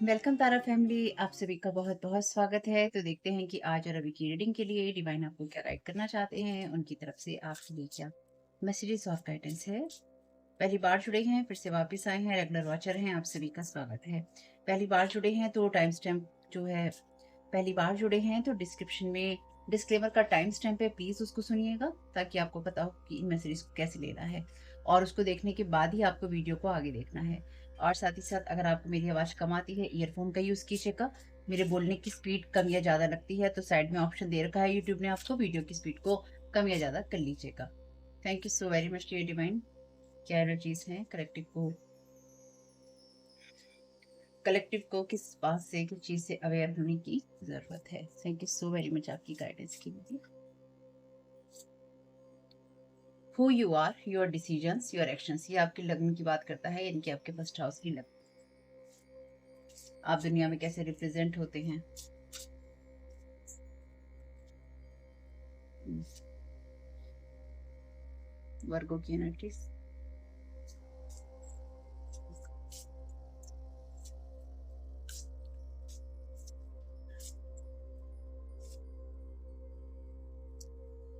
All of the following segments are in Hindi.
वेलकम तारा फैमिली, आप सभी का बहुत बहुत स्वागत है। तो देखते हैं कि आज और अभी की रीडिंग के लिए डिवाइन आपको क्या गाइड करना चाहते हैं, उनकी तरफ से आपके लिए क्या मैसेजेस ऑफ गाइडेंस है। पहली बार जुड़े हैं, फिर से वापस आए हैं, रेगुलर वॉचर हैं, आप सभी का स्वागत है। पहली बार जुड़े हैं तो टाइम स्टैम्प जो है, पहली बार जुड़े हैं तो डिस्क्रिप्शन में डिस्क्लेमर का टाइम स्टैम्प है, प्लीज उसको सुनिएगा ताकि आपको पता हो कि इन मैसेजेस को कैसे लेना है, और उसको देखने के बाद ही आपको वीडियो को आगे देखना है। और साथ ही साथ अगर आपको मेरी आवाज कम आती है, ईयरफोन का यूज कीजिएगा। मेरे बोलने की स्पीड कम या ज्यादा लगती है तो साइड में ऑप्शन दे रखा है यूट्यूब ने, आपको वीडियो की स्पीड को कम या ज्यादा कर लीजिएगा। Thank you so very much dear divine. क्या एनर्जीज हैं कलेक्टिव को किस बात से, किस चीज से अवेयर होने की जरूरत है। Thank you so very much आपकी गाइडेंस के लिए। Who you are, your decisions, your actions, ये आपके लग्न की बात करता है, यानी कि आपके फर्स्ट हाउस की लग्न। आप दुनिया में कैसे रिप्रेजेंट होते हैं। वर्गो की एनर्जीज।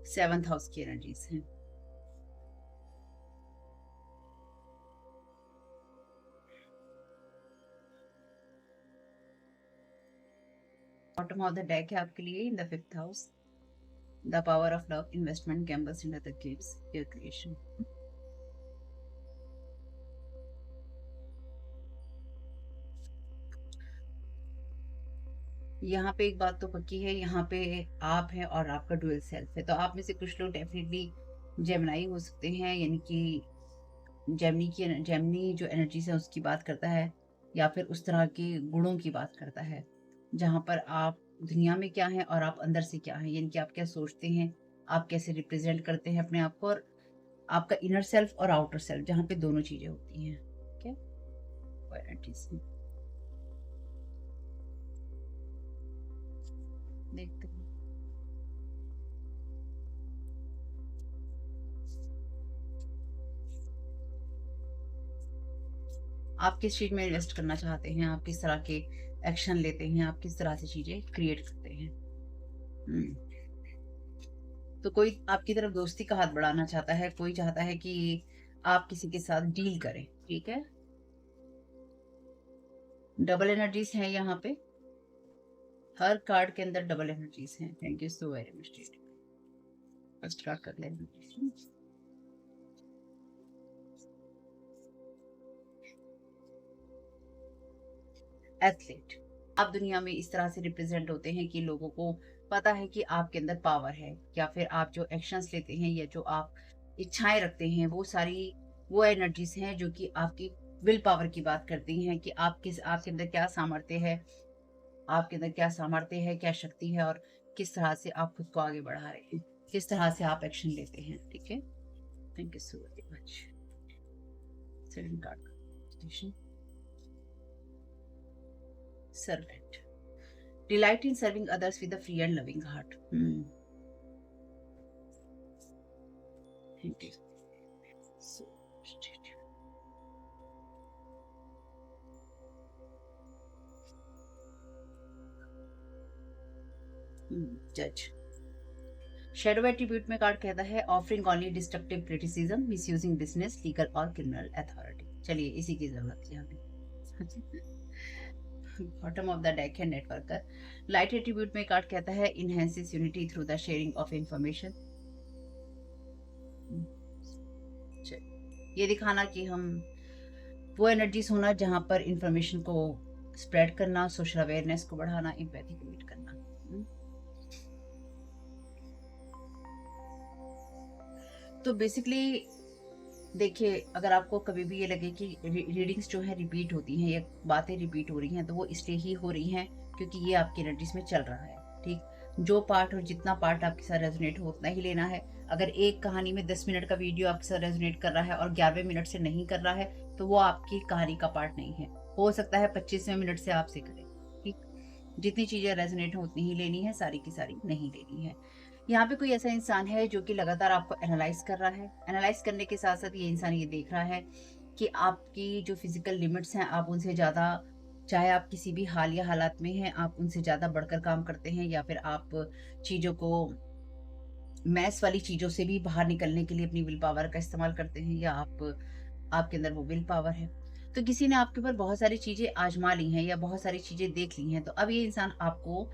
सेवंथ हाउस की एनर्जीज हैं। बॉटम ऑफ द डेक है आपके लिए in the fifth house, the power of love, investment, gambles and other games, your creation. यहाँ पे एक बात तो पक्की है, यहाँ पे आप हैं और आपका डुअल सेल्फ है। तो आप में से कुछ लोग डेफिनेटली जेमिनाई हो सकते हैं, यानी कि जेमिनी जो एनर्जीज है उसकी बात करता है, या फिर उस तरह के गुणों की बात करता है जहाँ पर आप दुनिया में क्या हैं और आप अंदर से क्या हैं, यानी कि आप क्या सोचते हैं, आप कैसे रिप्रेजेंट करते हैं अपने आप को, और आपका इनर सेल्फ और आउटर सेल्फ, जहाँ पे दोनों चीजें होती हैं। क्या एनर्जीज देखते हैं। आप किस चीज में इन्वेस्ट करना चाहते हैं, आप किस तरह के एक्शन लेते हैं, आप किस तरह से चीजें क्रिएट करते हैं। हम्म। तो कोई आपकी तरफ दोस्ती का हाथ बढ़ाना चाहता है, कोई चाहता है कि आप किसी के साथ डील करें, ठीक है। डबल एनर्जीज हैं यहाँ पे, हर कार्ड के अंदर डबल एनर्जीज हैं। Thank you so very much. Start कर लें। एथलीट, आप दुनिया में इस तरह से रिप्रेजेंट होते हैं कि लोगों को पता है कि आपके अंदर पावर है, या फिर आप जो एक्शंस लेते हैं या जो आप इच्छाएं रखते हैं, वो सारी वो एनर्जीज हैं जो कि आपकी विल पावर की बात करती हैं कि आपके अंदर क्या सामर्थ्य है, आपके अंदर क्या सामर्थ्य है, क्या शक्ति है, और किस तरह से आप खुद को आगे बढ़ा रहे हैं, किस तरह से आप एक्शन लेते हैं। ठीक है, thank you so very much. Second card, servant, delight in serving others with a free and loving heart. Thank you so much. जज, शेडो एट्रीब्यूट में कार्ड कहता है offering only destructive criticism, misusing business, legal और क्रिमिनल अथॉरिटी। चलिए, इसी की जरूरत थी हमें। बॉटम ऑफ द डेक है नेटवर्कर। लाइट एट्रीब्यूट में कार्ड कहता है enhances unity through the sharing of information. ये दिखाना कि हम वो एनर्जीज होना जहां पर इंफॉर्मेशन को स्प्रेड करना, सोशल अवेयरनेस को बढ़ाना, एम्पैथी को मीट करना। तो बेसिकली देखिए, अगर आपको कभी भी ये लगे कि रीडिंग्स जो है रिपीट होती हैं या बातें रिपीट हो रही हैं, तो वो इसलिए ही हो रही हैं क्योंकि ये आपकी एनर्जीज में चल रहा है। ठीक, जो पार्ट और जितना पार्ट आपके साथ रेजोनेट हो उतना ही लेना है। अगर एक कहानी में 10 मिनट का वीडियो आपके साथ रेजोनेट कर रहा है और 11वें मिनट से नहीं कर रहा है, तो वो आपकी कहानी का पार्ट नहीं है। हो सकता है 25वें मिनट से आपसे करे। ठीक, जितनी चीजें रेजोनेट हो उतनी ही लेनी है, सारी की सारी नहीं लेनी है। यहाँ पे कोई ऐसा इंसान है जो कि लगातार आपको एनालाइज कर रहा है। एनालाइज करने के साथ साथ ये इंसान ये देख रहा है कि आपकी जो फिजिकल लिमिट्स हैं, आप उनसे ज़्यादा चाहे आप किसी भी हाल या हालात में हैं, आप उनसे ज़्यादा बढ़कर काम करते हैं, या फिर आप चीज़ों को मैस वाली चीज़ों से भी बाहर निकलने के लिए अपनी विल पावर का इस्तेमाल करते हैं, या आपके अंदर वो विल पावर है। तो किसी ने आपके ऊपर बहुत सारी चीज़ें आज़मा ली हैं या बहुत सारी चीज़ें देख ली हैं, तो अब ये इंसान आपको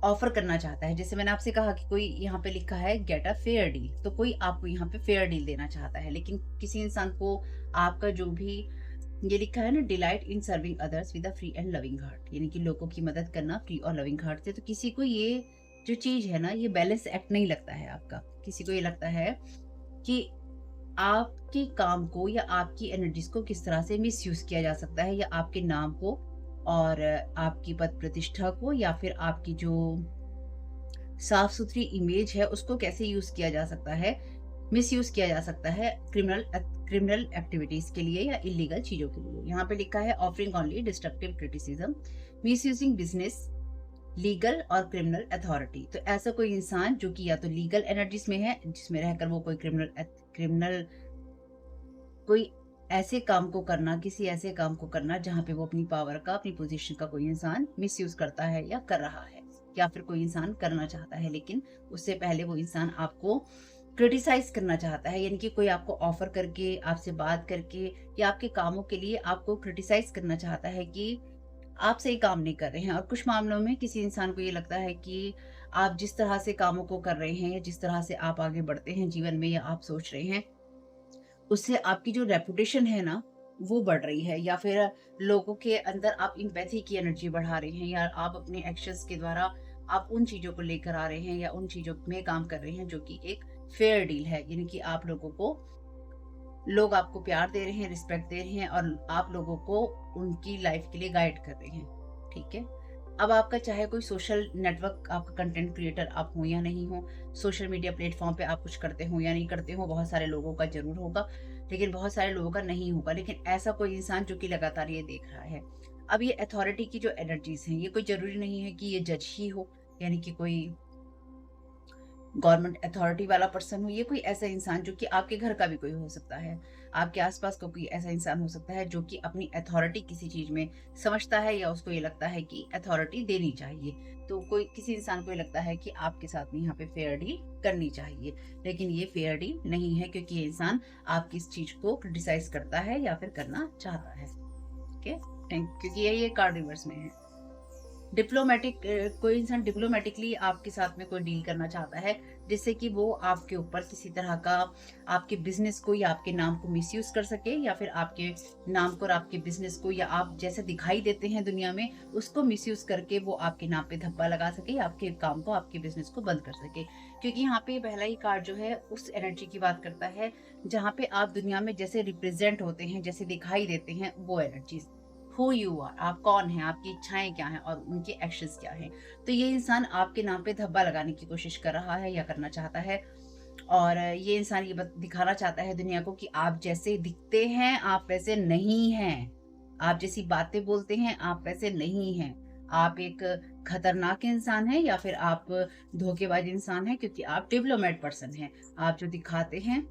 ऑफ़र करना चाहता है। जैसे मैंने आपसे कहा कि कोई यहाँ पे लिखा है गेट अ फेयर डील, तो कोई आपको यहाँ पे फेयर डील देना चाहता है। लेकिन किसी इंसान को आपका जो भी ये लिखा है ना, delight in serving others with a free and loving heart, यानी कि लोगों की मदद करना फ्री और लविंग हार्ट से, तो किसी को ये जो चीज़ है ना, ये बैलेंस एक्ट नहीं लगता है आपका। किसी को ये लगता है कि आपके काम को या आपकी एनर्जीज़ को किस तरह से मिसयूज़ किया जा सकता है, या आपके नाम को और आपकी पद प्रतिष्ठा को, या फिर आपकी जो साफ-सुथरी इमेज है उसको कैसे यूज़ किया जा सकता है, मिसयूज़ किया जा सकता है क्रिमिनल एक्टिविटीज़ के लिए या इल्लीगल चीज़ों के लिए। यहाँ पे लिखा है offering only destructive criticism, misusing business, legal और क्रिमिनल अथॉरिटी। तो ऐसा कोई इंसान जो कि या तो लीगल एनर्जीज़ में है, जिसमें रहकर वो कोई क्रिमिनल कोई ऐसे काम को करना, किसी ऐसे काम को करना जहाँ पे वो अपनी पावर का, अपनी पोज़ीशन का कोई इंसान मिसयूज़ करता है या कर रहा है, या फिर कोई इंसान करना चाहता है, लेकिन उससे पहले वो इंसान आपको क्रिटिसाइज़ करना चाहता है, यानी कि कोई आपको ऑफ़र करके, आपसे बात करके या आपके कामों के लिए आपको क्रिटिसाइज़ करना चाहता है कि आप सही काम नहीं कर रहे हैं। और कुछ मामलों में किसी इंसान को ये लगता है कि आप जिस तरह से कामों को कर रहे हैं या जिस तरह से आप आगे बढ़ते हैं जीवन में, या आप सोच रहे हैं, उससे आपकी जो रेपुटेशन है ना, वो बढ़ रही है, या फिर लोगों के अंदर आप एम्पैथी की एनर्जी बढ़ा रहे हैं, या आप अपने एक्शंस के द्वारा आप उन चीज़ों को लेकर आ रहे हैं या उन चीज़ों में काम कर रहे हैं जो कि एक फेयर डील है। यानी कि आप लोगों को, लोग आपको प्यार दे रहे हैं, रिस्पेक्ट दे रहे हैं, और आप लोगों को उनकी लाइफ के लिए गाइड कर रहे हैं। ठीक है? अब आपका चाहे कोई सोशल नेटवर्क, आपका कंटेंट क्रिएटर आप हो या नहीं हो, सोशल मीडिया प्लेटफ़ॉर्म पे आप कुछ करते हो या नहीं करते हो, बहुत सारे लोगों का ज़रूर होगा, लेकिन बहुत सारे लोगों का नहीं होगा। लेकिन ऐसा कोई इंसान जो कि लगातार ये देख रहा है। अब ये अथॉरिटी की जो एनर्जीज़ हैं, ये कोई ज़रूरी नहीं है कि ये जज ही हो, यानी कि कोई गवर्नमेंट अथॉरिटी वाला पर्सन हो, ये कोई ऐसा इंसान जो कि आपके घर का भी कोई हो सकता है। आपके आस-पास का कोई ऐसा इंसान हो सकता है जो कि अपनी अथॉरिटी किसी चीज़ में समझता है, या उसको ये लगता है कि अथॉरिटी देनी चाहिए। तो कोई किसी इंसान को ये लगता है कि आपके साथ में यहाँ पे फेयर डील करनी चाहिए। लेकिन ये फेयर डील नहीं है, क्योंकि ये इंसान आपकी इस चीज़ को क्रिटिसाइज़ करता है या फिर करना चाहता है। ठीक है? क्योंकि ये कार्ड रिवर्स में है। डिप्लोमेटिक कोई इंसान डिप्लोमेटिकली आपके साथ में कोई डील करना चाहता है, जिससे कि वो आपके ऊपर किसी तरह का, आपके बिजनेस को या आपके नाम को मिसयूज कर सके, या फिर आपके नाम को और आपके बिजनेस को, या आप जैसे दिखाई देते हैं दुनिया में, उसको मिसयूज करके वो आपके नाम पे धब्बा लगा सके, या आपके काम को, आपके बिजनेस को बंद कर सके। क्योंकि यहाँ पे पहला ही कार्ड जो है उस एनर्जी की बात करता है जहाँ पे आप दुनिया में जैसे रिप्रेजेंट होते हैं, जैसे दिखाई देते हैं, वो एनर्जीज, हु यू आर, आप कौन हैं, आपकी इच्छाएँ क्या हैं और उनके एक्शंस क्या हैं। तो ये इंसान आपके नाम पे धब्बा लगाने की कोशिश कर रहा है या करना चाहता है, और ये इंसान ये दिखाना चाहता है दुनिया को कि आप जैसे दिखते हैं, आप वैसे नहीं हैं। आप जैसी बातें बोलते हैं, आप वैसे नहीं हैं। आप एक खतरनाक इंसान हैं, या फिर आप धोखेबाज इंसान हैं, क्योंकि आप डिप्लोमेट पर्सन हैं। आप जो दिखाते हैं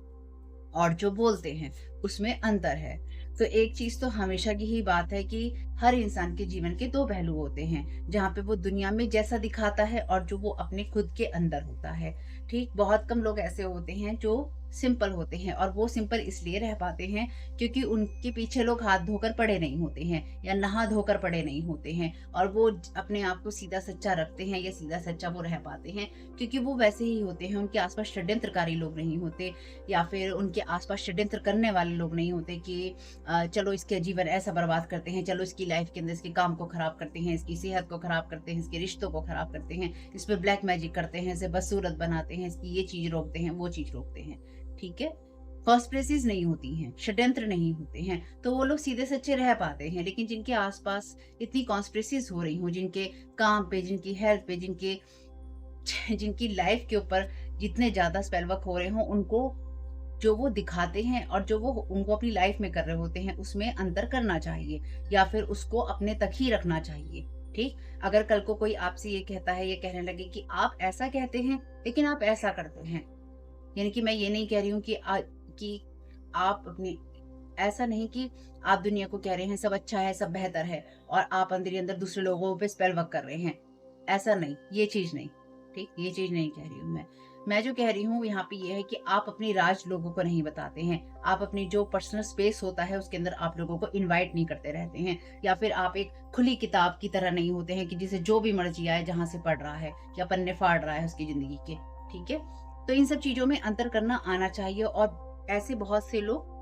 और जो बोलते हैं, उसमें अंतर है। तो एक चीज़ तो हमेशा की ही बात है कि हर इंसान के जीवन के 2 पहलू होते हैं, जहाँ पे वो दुनिया में जैसा दिखाता है और जो वो अपने खुद के अंदर होता है। ठीक? बहुत कम लोग ऐसे होते हैं जो सिंपल होते हैं, और वो सिंपल इसलिए रह पाते हैं क्योंकि उनके पीछे लोग हाथ धोकर पड़े नहीं होते हैं, या नहा धोकर पड़े नहीं होते हैं, और वो अपने आप को सीधा सच्चा रखते हैं, या सीधा सच्चा वो रह पाते हैं क्योंकि वो वैसे ही होते हैं। उनके आसपास षड्यंत्रकारी लोग नहीं होते, या फिर उनके आसपास षड्यंत्र करने वाले लोग नहीं होते कि चलो इसके जीवन ऐसा बर्बाद करते हैं, चलो इसकी लाइफ के अंदर इसके काम को खराब करते हैं, इसकी सेहत को खराब करते हैं, इसके रिश्तों को खराब करते हैं, इस पे ब्लैक मैजिक करते हैं, इसे बदसूरत बनाते हैं, इसकी ये चीज़ रोकते हैं, वो चीज़ रोकते हैं। ठीक है? कॉन्स्पिरेसीज़ नहीं होती हैं, षड्यंत्र नहीं होते हैं, तो वो लोग सीधे सच्चे रह पाते हैं। लेकिन जिनके आस-पास इतनी कॉन्स्पिरेसीज़ हो रही हों, जिनके काम पे, जिनकी हेल्थ पे, जिनकी लाइफ के ऊपर जितने ज़्यादा स्पेल वर्क हो रहे हों, उनको जो वो दिखाते हैं और जो वो उनको अपनी लाइफ में कर रहे होते हैं, उसमें अंतर करना चाहिए, या फिर उसको अपने तक ही रखना चाहिए। ठीक? अगर कल को कोई आपसे ये कहता है, ये कहने लगे कि आप ऐसा कहते हैं, लेकिन आप ऐसा करते हैं। यानी कि मैं ये नहीं कह रही हूँ कि कि आप अपनी ऐसा नहीं कि आप दुनिया को कह रहे हैं सब अच्छा है, सब बेहतर है और आप अंदर ही अंदर दूसरे लोगों पे स्पेल वर्क कर रहे हैं। ऐसा नहीं, ये चीज़ नहीं, ठीक? ये चीज़ नहीं कह रही हूँ मैं। मैं जो कह रही हूँ यहाँ पे ये है कि आप अपनी राज लोगों को नहीं बताते हैं। आप अपनी जो पर्सनल स्पेस होता है उसके अंदर आप लोगों को इनवाइट नहीं करते रहते हैं, या फिर आप एक खुली किताब की तरह नहीं होते हैं कि जिसे जो भी मर्ज़ी आए जहाँ से पढ़ रहा है या पन्ने फाड़ रहा है उसकी ज़िंदगी के, ठीक है? तो इन सब चीज़ों में अंतर करना आना चाहिए। और ऐसे बहुत से लोग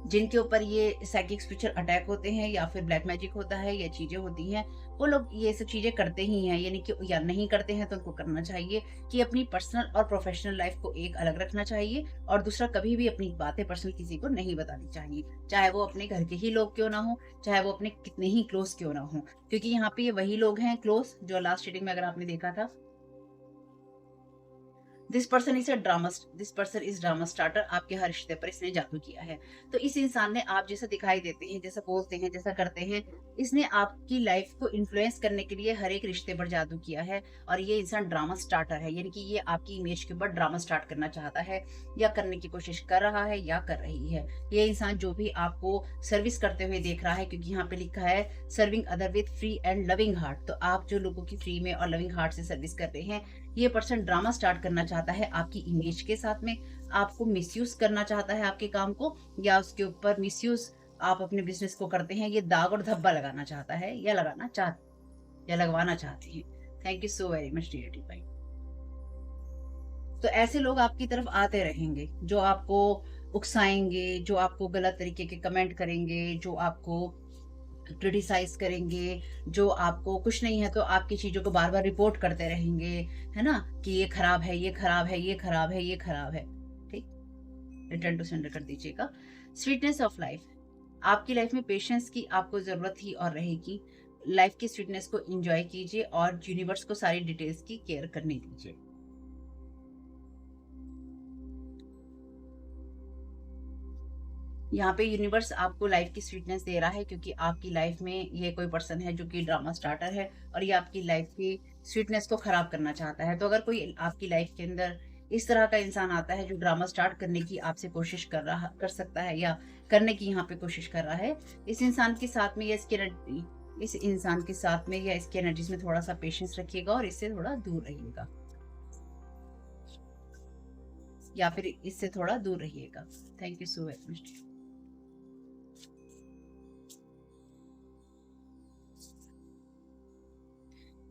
जिनके ऊपर ये साइकिक स्पिरिचुअल अटैक होते हैं या फिर ब्लैक मैजिक होता है या चीजें होती हैं, वो लोग ये सब चीजें करते ही हैं, यानी कि या नहीं करते हैं तो उनको करना चाहिए कि अपनी पर्सनल और प्रोफेशनल लाइफ को एक अलग रखना चाहिए। और दूसरा, कभी भी अपनी बातें पर्सनल किसी को नहीं बतानी चाहिए, चाहे वो अपने घर के ही लोग क्यों ना हो, चाहे वो अपने कितने ही क्लोज क्यों ना हो, क्योंकि यहाँ पे ये वही लोग हैं क्लोज जो लास्ट रीडिंग में अगर आपने देखा था, this person is drama starter, आपके हर रिश्ते पर इसने जादू किया है। तो इस इंसान ने आप जैसा दिखाई देते हैं, जैसा बोलते हैं, जैसा करते हैं, इसने आपकी लाइफ को इन्फ्लुएंस करने के लिए हर एक रिश्ते पर जादू किया है। और ये इंसान ड्रामा स्टार्टर है, यानी कि ये आपकी इमेज के ऊपर ड्रामा स्टार्ट करना चाहता है या करने की कोशिश कर रहा है या कर रही है। ये इंसान जो भी आपको सर्विस करते हुए देख रहा है, क्योंकि यहाँ पे लिखा है serving other with free and loving heart, तो आप जो लोगों की फ्री में और लविंग हार्ट से सर्विस कर रहे हैं, ये पर्सन ड्रामा स्टार्ट करना चाहता है आपकी इमेज के साथ में, आपको मिसयूज करना चाहता है आपके काम को, या उसके ऊपर मिसयूज आप अपने बिजनेस को करते हैं, ये दाग और धब्बा लगाना चाहता है या या लगवाना चाहते हैं। Thank you so very much dear divine. तो ऐसे लोग आपकी तरफ आते रहेंगे जो आपको उकसाएंगे, जो आपको गलत तरीके के कमेंट करेंगे, जो आपको क्रिटिसाइज करेंगे, जो आपको कुछ नहीं है तो आपकी चीजों को बार बार रिपोर्ट करते रहेंगे, है ना, कि ये खराब है, ये खराब है, ये खराब है, ये खराब है। ठीक, रिटर्न टू सेंडर कर दीजिएगा। स्वीटनेस ऑफ लाइफ, आपकी लाइफ में पेशेंस की आपको जरूरत ही और रहेगी। लाइफ की स्वीटनेस को एंजॉय कीजिए और यूनिवर्स को सारी डिटेल्स की केयर करने दीजिए। यहाँ पे यूनिवर्स आपको लाइफ की स्वीटनेस दे रहा है, क्योंकि आपकी लाइफ में ये कोई पर्सन है जो कि ड्रामा स्टार्टर है और ये आपकी लाइफ की स्वीटनेस को खराब करना चाहता है। तो अगर कोई आपकी लाइफ के अंदर इस तरह का इंसान आता है जो ड्रामा स्टार्ट करने की आपसे कोशिश कर सकता है या करने की यहाँ पे कोशिश कर रहा है, इस इंसान के साथ में या इस इंसान के साथ में या इसकी एनर्जीज में थोड़ा सा पेशेंस रखिएगा और इससे थोड़ा दूर रहिएगा, या फिर इससे थोड़ा दूर रहिएगा। Thank you so very much.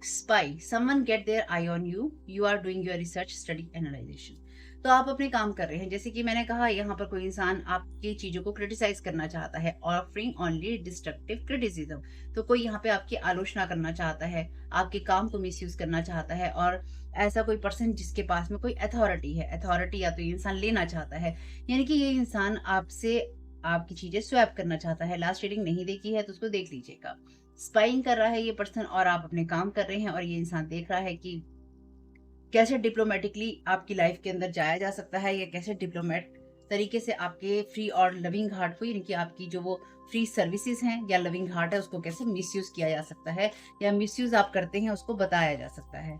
Spy, someone get their eye on you, you are doing your research study analysation. तो आप अपने काम कर रहे हैं, जैसे कि मैंने कहा यहाँ पर कोई इंसान आपकी चीजों को क्रिटिसाइज करना चाहता है, ऑफरिंग ओनली डिस्ट्रक्टिव क्रिटिसिज्म। तो कोई यहाँ पे आपकी आलोचना करना चाहता है, आपके काम को मिसयूज करना चाहता है, और ऐसा कोई पर्सन जिसके पास में कोई अथॉरिटी है, अथॉरिटी या तो ये इंसान लेना चाहता है, यानी कि ये इंसान आपसे आपकी चीजें स्वैप करना चाहता है। लास्ट रीडिंग नहीं देखी है तो उसको देख लीजिएगा। स्पाइंग कर रहा है ये पर्सन और आप अपने काम कर रहे हैं, और ये इंसान देख रहा है कि कैसे डिप्लोमेटिकली आपकी लाइफ के अंदर जाया जा सकता है, या कैसे डिप्लोमेट तरीके से आपके फ्री और लविंग हार्ट को, यानी कि आपकी जो वो फ्री सर्विसेज हैं या लविंग हार्ट है उसको कैसे मिसयूज किया जा सकता है, या मिसयूज आप करते हैं उसको बताया जा सकता है।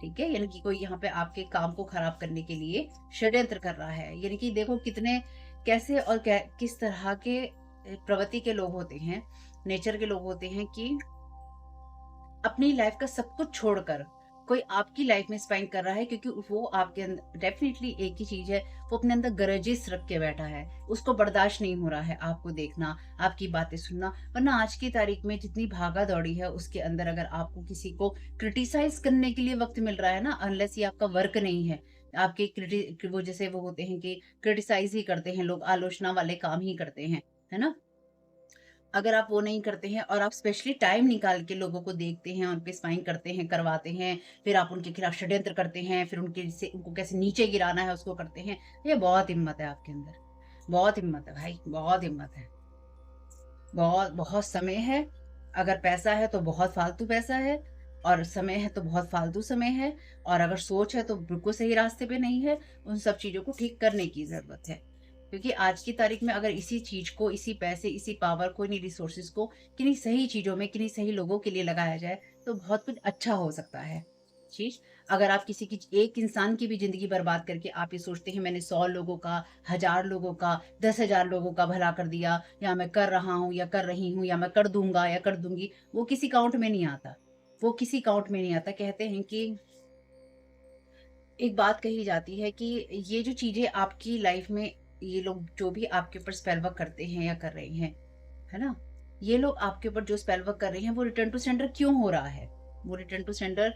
ठीक है, यानी कि कोई यहाँ पे आपके काम को खराब करने के लिए षड्यंत्र कर रहा है। यानी कि देखो कितने कैसे और किस तरह के प्रवृत्ति के लोग होते हैं, नेचर के लोग होते हैं कि अपनी लाइफ का सब कुछ छोड़कर कोई आपकी लाइफ में स्पेंड कर रहा है, क्योंकि वो आपके अंदर डेफिनेटली एक ही चीज है, वो अपने अंदर गरजेस रख के बैठा है, उसको बर्दाश्त नहीं हो रहा है आपको देखना, आपकी बातें सुनना। वरना आज की तारीख में जितनी भागा दौड़ी है उसके अंदर अगर आपको किसी को क्रिटिसाइज करने के लिए वक्त मिल रहा है ना, अनलेस ये आपका वर्क नहीं है, आपके वो जैसे वो होते हैं कि क्रिटिसाइज ही करते हैं लोग, आलोचना वाले काम ही करते हैं, है ना। अगर आप वो नहीं करते हैं और आप स्पेशली टाइम निकाल के लोगों को देखते हैं, उन पे स्पाइंग करते हैं, करवाते हैं, फिर आप उनके खिलाफ षड्यंत्र करते हैं, फिर उनको कैसे नीचे गिराना है उसको करते हैं, ये बहुत हिम्मत है आपके अंदर, बहुत हिम्मत है भाई, बहुत हिम्मत है, बहुत बहुत समय है। अगर पैसा है तो बहुत फालतू पैसा है, और समय है तो बहुत फालतू समय है, और अगर सोच है तो बिल्कुल सही रास्ते पे नहीं है। उन सब चीजों को ठीक करने की जरूरत है, क्योंकि आज की तारीख में अगर इसी चीज को, इसी पैसे, इसी पावर को, इन्हीं रिसोर्सेज को किन्हीं सही चीजों में, किन्हीं सही लोगों के लिए लगाया जाए तो बहुत कुछ अच्छा हो सकता है। चीज। अगर आप किसी की एक इंसान की भी जिंदगी बर्बाद करके आप ये सोचते हैं मैंने 100 लोगों का, 1000 लोगों का, 10,000 लोगों का भला कर दिया, या मैं कर रहा हूँ या कर रही हूँ या मैं कर दूंगा या कर दूंगी, वो किसी काउंट में नहीं आता। वो किसी काउंट में नहीं आता। कहते हैं कि एक बात कही जाती है कि ये जो चीजें आपकी लाइफ में, ये लोग जो भी आपके ऊपर स्पेल वर्क करते हैं या कर रहे हैं, है ना? ये लोग आपके ऊपर जो स्पेल वर्क कर रहे हैं वो रिटर्न टू सेंडर क्यों हो रहा है? वो रिटर्न टू सेंडर,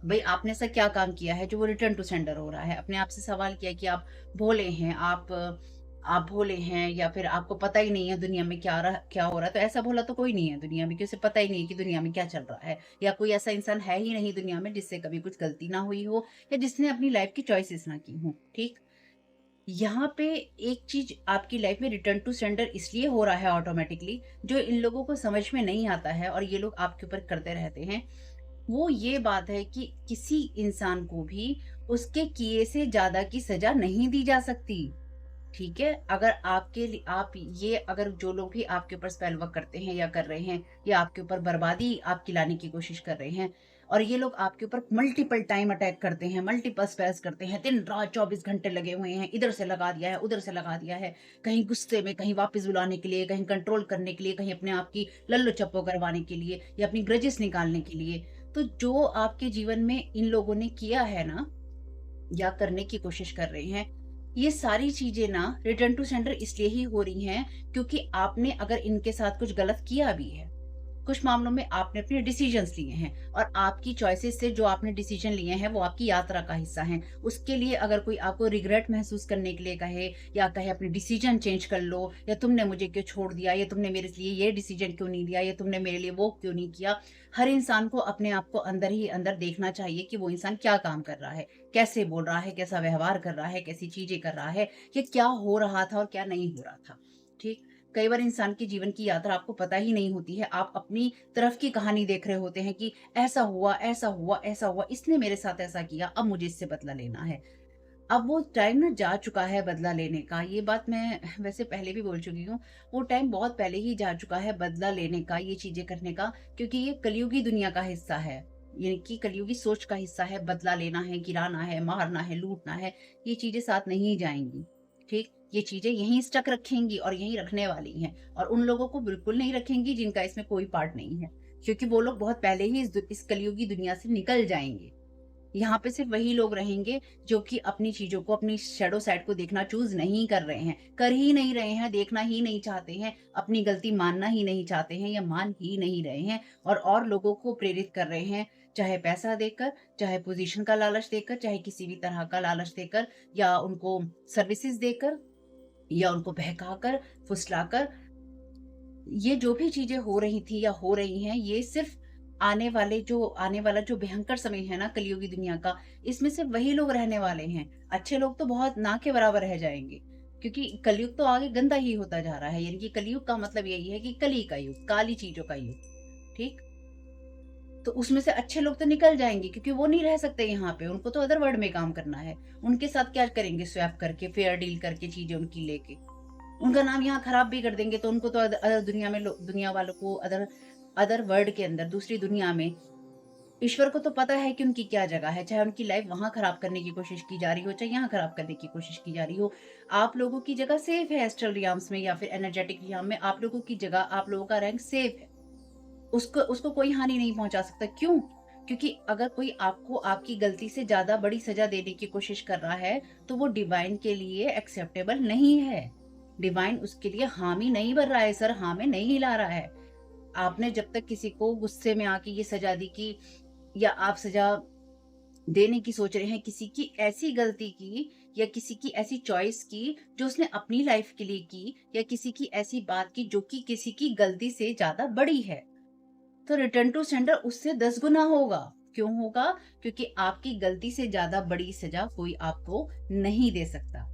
भई आपने ऐसा क्या काम किया है जो वो रिटर्न टू सेंडर हो रहा है? अपने आप से सवाल किया कि आप भोले हैं, आप भोले हैं, या फिर आपको पता ही नहीं है दुनिया में क्या हो रहा है। तो ऐसा भोला तो कोई नहीं है दुनिया में कि उसे पता ही नहीं है कि दुनिया में क्या चल रहा है, या कोई ऐसा इंसान है ही नहीं दुनिया में जिससे कभी कुछ गलती ना हुई हो या जिसने अपनी लाइफ की चॉइसेस ना की हों, ठीक? यहाँ पे एक चीज़ आपकी लाइफ में रिटर्न टू सेंडर इसलिए हो रहा है ऑटोमैटिकली, जो इन लोगों को समझ में नहीं आता है और ये लोग आपके ऊपर करते रहते हैं, वो ये बात है कि किसी इंसान को भी उसके किए से ज़्यादा की सज़ा नहीं दी जा सकती। ठीक है? अगर आपके लिए आप ये अगर जो लोग भी आपके ऊपर स्पेल वर्क करते हैं या कर रहे हैं, या आपके ऊपर बर्बादी आपकी लाने की कोशिश कर रहे हैं, और ये लोग आपके ऊपर मल्टीपल टाइम अटैक करते हैं, मल्टीपल स्पेल्स करते हैं, दिन-रात 24 घंटे लगे हुए हैं, इधर से लगा दिया है, उधर से लगा दिया है, कहीं गुस्से में, कहीं वापस बुलाने के लिए, कहीं कंट्रोल करने के लिए, कहीं अपने आप की लल्लो-चप्पो करवाने के लिए या अपनी ग्रजेस निकालने के लिए। तो जो आपके जीवन में इन लोगों ने किया है ना, या करने की कोशिश कर रहे हैं, ये सारी चीज़ें ना रिटर्न टू सेंडर इसलिए ही हो रही हैं क्योंकि आपने अगर इनके साथ कुछ गलत किया भी है, कुछ मामलों में आपने अपने डिसीजंस लिए हैं, और आपकी चॉइसेस से जो आपने डिसीजन लिए हैं वो आपकी यात्रा का हिस्सा हैं। उसके लिए अगर कोई आपको रिग्रेट महसूस करने के लिए कहे, या कहे अपने डिसीजन चेंज कर लो, या तुमने मुझे क्यों छोड़ दिया, या तुमने मेरे लिए ये डिसीजन क्यों नहीं लिया, या तुमने मेरे लिए वो क्यों नहीं किया, हर इंसान को अपने आप को अंदर ही अंदर देखना चाहिए कि वो इंसान क्या काम कर रहा है, कैसे बोल रहा है, कैसा व्यवहार कर रहा है, कैसी चीजें कर रहा है, ये क्या हो रहा था और क्या नहीं हो रहा था। ठीक। कई बार इंसान के जीवन की यात्रा आपको पता ही नहीं होती है। आप अपनी तरफ की कहानी देख रहे होते हैं कि ऐसा हुआ, ऐसा हुआ, ऐसा हुआ, इसने मेरे साथ ऐसा किया, अब मुझे इससे बदला लेना है। अब वो टाइम ना जा चुका है बदला लेने का। ये बात मैं वैसे पहले भी बोल चुकी हूँ। वो टाइम बहुत पहले ही जा चुका है बदला लेने का, ये चीज़ें करने का, क्योंकि ये कलयुगी दुनिया का हिस्सा है। यानी कि कलयुगी सोच का हिस्सा है, बदला लेना है, गिराना है, मारना है, लूटना है, ये चीज़ें साथ नहीं जाएँगी। ठीक? ये चीज़ें यहीं स्टक रखेंगी और यहीं रखने वाली हैं, और उन लोगों को बिल्कुल नहीं रखेंगी जिनका इसमें कोई पार्ट नहीं है। क्योंकि वो लोग बहुत पहले ही इस कलयुगी दुनिया से निकल जाएँगे। यहाँ पे सिर्फ वही लोग रहेंगे जो कि अपनी चीज़ों को, अपनी शैडो साइड को देखना चूज़ नहीं कर रहे हैं, कर ही नहीं रहे हैं, देखना ही नहीं चाहते हैं, अपनी गलती मानना ही नहीं चाहते हैं या मान ही नहीं रहे हैं, और लोगों को प्रेरित कर रहे हैं, चाहे पैसा देकर, चाहे पोज़ीशन का लालच देकर, चाहे किसी भी तरह का लालच देकर, या उनको सर्विसेज़ देकर, या उनको बहकाकर, फुसलाकर। ये जो भी चीज़ें हो रही थी या हो रही हैं, ये सिर्फ़ आने वाला जो भयंकर समय है ना कलयुगी दुनिया का, इसमें सिर्फ़ वही लोग रहने वाले हैं। अच्छे लोग तो बहुत ना के बराबर रह जाएँगे, क्योंकि कलयुग तो आगे गंदा ही होता जा रहा है। यानी कि कलयुग का मतलब यही है कि कली का युग, काली चीज़ों का युग, ठीक? तो उसमें से अच्छे लोग तो निकल जाएँगे क्योंकि वो नहीं रह सकते यहाँ पे, उनको तो अदर वर्ल्ड में काम करना है। उनके साथ क्या करेंगे, स्वैप करके, फेयर डील करके चीज़ें उनकी लेके। उनका नाम यहाँ खराब भी कर देंगे तो उनको तो अदर दुनिया में दुनिया वालों को, अदर अदर वर्ल्ड के अंदर, दूसरी दुनिया में, ईश्वर को तो पता है कि उनकी क्या जगह है। चाहे उनकी लाइफ वहां खराब करने की कोशिश की जा रही हो, चाहे यहाँ खराब करने की कोशिश की जा रही हो, आप लोगों की जगह सेफ है। एस्ट्रल रियाम्स में या फिर एनर्जेटिक रियाम में आप लोगों की जगह, आप लोगों का रैंक सेफ है। उसको उसको कोई हानि नहीं पहुंचा सकता। क्यों? क्योंकि अगर कोई आपको आपकी गलती से ज्यादा बड़ी सजा देने की कोशिश कर रहा है, तो वो डिवाइन के लिए एक्सेप्टेबल नहीं है। डिवाइन उसके लिए हामी नहीं भर रहा है, सर हाँ में नहीं हिला रहा है। आपने जब तक किसी को गुस्से में आके ये सजा दी कि, या आप सजा देने की सोच रहे हैं किसी की ऐसी गलती की, या किसी की ऐसी चॉइस की जो उसने अपनी लाइफ के लिए की, या किसी की ऐसी बात की जो कि किसी की गलती से ज्यादा बड़ी है, तो रिटर्न टू सेंडर उससे 10 गुना होगा। क्यों होगा? क्योंकि आपकी गलती से ज्यादा बड़ी सजा कोई आपको नहीं दे सकता।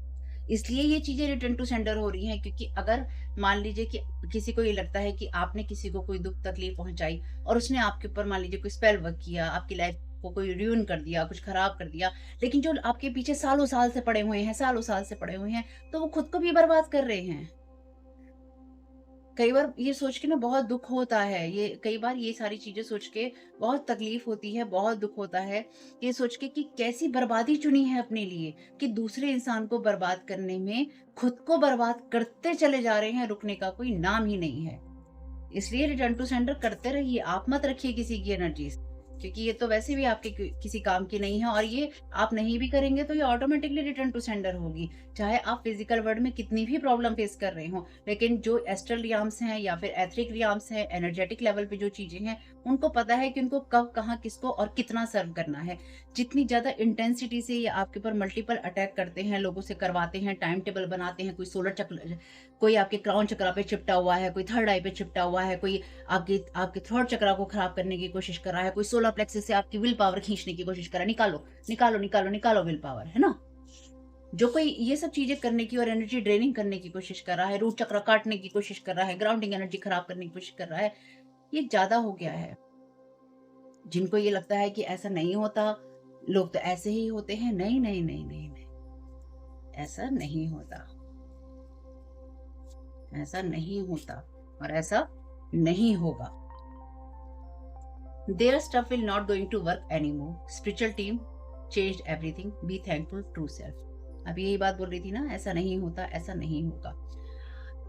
इसलिए ये चीजें रिटर्न टू सेंडर हो रही हैं, क्योंकि अगर मान लीजिए कि किसी को ये लगता है कि आपने किसी को कोई दुख तकलीफ पहुंचाई और उसने आपके ऊपर मान लीजिए कोई स्पेल वर्क किया, आपकी लाइफ को कोई र्यून कर दिया, कुछ खराब कर दिया, लेकिन जो आपके पीछे सालों साल से पड़े हुए हैं, सालों साल से पड़े हुए हैं, तो वो खुद को भी बर्बाद कर रहे हैं। कई बार ये सोच के ना बहुत दुख होता है, ये कई बार ये सारी चीज़ें सोच के बहुत तकलीफ होती है, बहुत दुख होता है, ये सोच के कि कैसी बर्बादी चुनी है अपने लिए, कि दूसरे इंसान को बर्बाद करने में खुद को बर्बाद करते चले जा रहे हैं, रुकने का कोई नाम ही नहीं है। इसलिए रिटर्न टू सेंडर करते रहिए, आप मत रखिए किसी की एनर्जीज़, क्योंकि ये तो वैसे भी आपके किसी काम की नहीं है, और ये आप नहीं भी करेंगे तो ये ऑटोमेटिकली रिटर्न टू सेंडर होगी। चाहे आप फिजिकल वर्ल्ड में कितनी भी प्रॉब्लम फेस कर रहे हो, लेकिन जो एस्ट्रल रियाम्स हैं या फिर एथरिक रियाम्स हैं, एनर्जेटिक लेवल पे जो चीजें हैं, उनको पता है कि उनको कब, कहाँ, किसको और कितना सर्व करना है। जितनी ज्यादा इंटेंसिटी से ये आपके ऊपर मल्टीपल अटैक करते हैं, लोगों से करवाते हैं, टाइम टेबल बनाते हैं, कोई सोलर चक्र, कोई आपके क्राउन चक्रा पे चिपटा हुआ है, कोई थर्ड आई पे चिपटा हुआ है, कोई आपके आपके थर्ड चक्रा को खराब करने की कोशिश कर रहा है, कोई सोलर प्लेक्सिस से आपकी विल पावर खींचने की कोशिश कर रहा है, निकालो, निकालो, निकालो, निकालो विल पावर, है ना? जो कोई ये सब चीजें करने की और एनर्जी ड्रेनिंग करने की कोशिश कर रहा है, रूट चक्र काटने की कोशिश कर रहा है, ग्राउंडिंग एनर्जी खराब करने की कोशिश कर रहा है, ये ज्यादा हो गया है। जिनको ये लगता है कि ऐसा नहीं होता, लोग तो ऐसे ही होते हैं, नहीं, नहीं, नहीं, नहीं, नहीं, ऐसा नहीं होता, ऐसा नहीं होता और ऐसा नहीं होगा। Their stuff will not going to work anymore. Spiritual team changed everything. Be thankful, true self. अभी यही बात बोल रही थी ना, ऐसा नहीं होता, ऐसा नहीं होगा।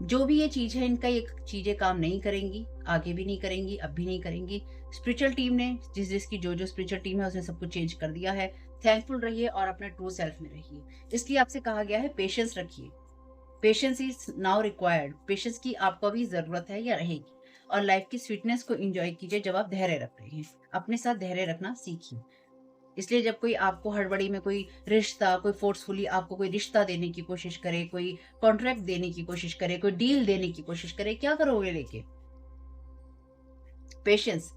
जो भी ये चीज है, इनका ये चीजें काम नहीं करेंगी, आगे भी नहीं करेंगी, अब भी नहीं करेंगी। स्पिरिचुअल टीम ने जिसकी जो स्पिरिचुअल टीम है उसने सब कुछ चेंज कर दिया है। थैंकफुल रहिए और अपने ट्रू सेल्फ में रहिए। इसलिए आपसे कहा गया है पेशेंस रखिए। Patience is now required. Patience की आपको अभी जरूरत है या रहेगी। और लाइफ की स्वीटनेस को एंजॉय कीजिए जब आप धैर्य रख रहे हैं। अपने साथ धैर्य रखना सीखिए। इसलिए जब कोई आपको हड़बड़ी में कोई रिश्ता, कोई फोर्सफुली आपको कोई रिश्ता देने की कोशिश करे, कोई कॉन्ट्रैक्ट देने की कोशिश करे, कोई डील देने की कोशिश करे, क्या करोगे लेके? Patience.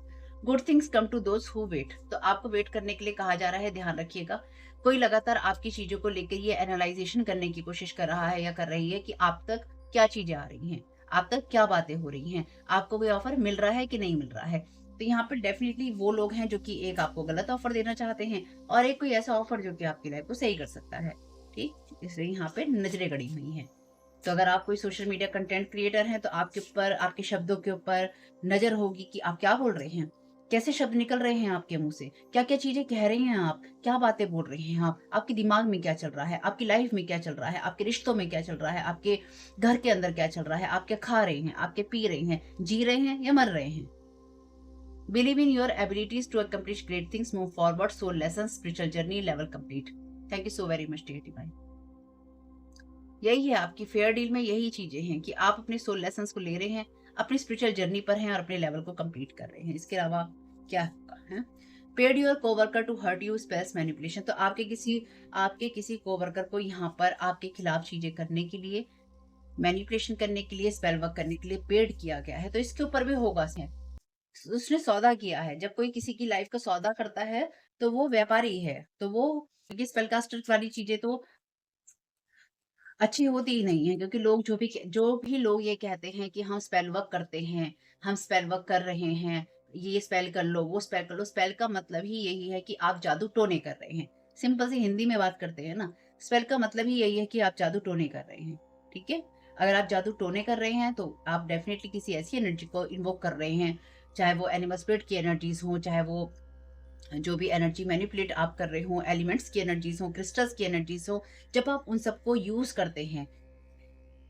Good things come to those who wait. तो आपको वेट करने के लिए कहा जा रहा है, ध्यान रखिएगा। कोई लगातार आपकी चीजों को लेकर ये एनालाइजेशन करने की कोशिश कर रहा है या कर रही है कि आप तक क्या चीजें आ रही हैं, आप तक क्या बातें हो रही हैं, आपको कोई ऑफर मिल रहा है कि नहीं मिल रहा है। तो यहाँ पर डेफिनेटली वो लोग हैं जो कि एक आपको गलत ऑफर देना चाहते हैं, और एक कोई ऐसा ऑफर जो कि आपकी लाइफ को सही कर सकता है। ठीक, इसलिए यहाँ पे नजरें गड़ी हुई हैं। तो अगर आप कोई सोशल मीडिया कंटेंट क्रिएटर हैं तो आपके ऊपर, आपके शब्दों के ऊपर नजर होगी कि आप क्या बोल रहे हैं, कैसे शब्द निकल रहे हैं आपके मुंह से, क्या क्या चीजें कह रहे हैं आप, क्या बातें बोल रहे हैं आप, आपके दिमाग में क्या चल रहा है, आपकी लाइफ में क्या चल रहा है, आपके रिश्तों में क्या चल रहा है, आपके घर के अंदर क्या चल रहा है, आप क्या खा रहे हैं, आप क्या पी रहे हैं, जी रहे हैं या मर रहे हैं। Believe in your abilities to accomplish great things, move forward, soul lesson, spiritual journey level complete. Thank you so very much dear divine. यही है आपकी फेयर डील में, यही चीजें हैं कि आप अपने सोल लेसन्स को ले रहे हैं, अपनी स्पिरिचुअल जर्नी पर हैं और अपने लेवल को कंप्लीट कर रहे हैं। इसके अलावा क्या है? Paid your coworker to hurt you, spells manipulation. तो आपके किसी कोवर्कर को यहाँ पर आपके खिलाफ चीजें करने के लिए, मैनिपुलेशन करने के लिए, स्पेल वर्क करने के लिए पेड किया गया है। तो इसके ऊपर भी होगा, उसने सौदा किया है। जब कोई किसी की लाइफ का सौदा करता है तो वो व्यापारी है। तो वो, क्योंकि स्पेलकास्टर वाली चीजें तो अच्छी होती ही नहीं है, क्योंकि लोग जो भी लोग ये कहते हैं कि हम स्पेल वर्क करते हैं, हम स्पेल वर्क कर रहे हैं, ये स्पेल कर लो, वो स्पेल कर लो। स्पेल का मतलब ही यही है कि आप जादू टोने कर रहे हैं। सिंपल सी हिंदी में बात करते हैं ना, स्पेल का मतलब ही यही है कि आप जादू टोने कर रहे हैं। ठीक है? अगर आप जादू टोने कर रहे हैं तो आप डेफिनेटली किसी ऐसी एनर्जी को इन्वोक कर रहे हैं, चाहे वो एनिमल स्पिरिट की एनर्जीज हो, चाहे वो जो भी एनर्जी मैनिपुलेट आप कर रहे हो, एलिमेंट्स की एनर्जीज हो, क्रिस्टल्स की एनर्जीज हो, जब आप उन सबको यूज करते हैं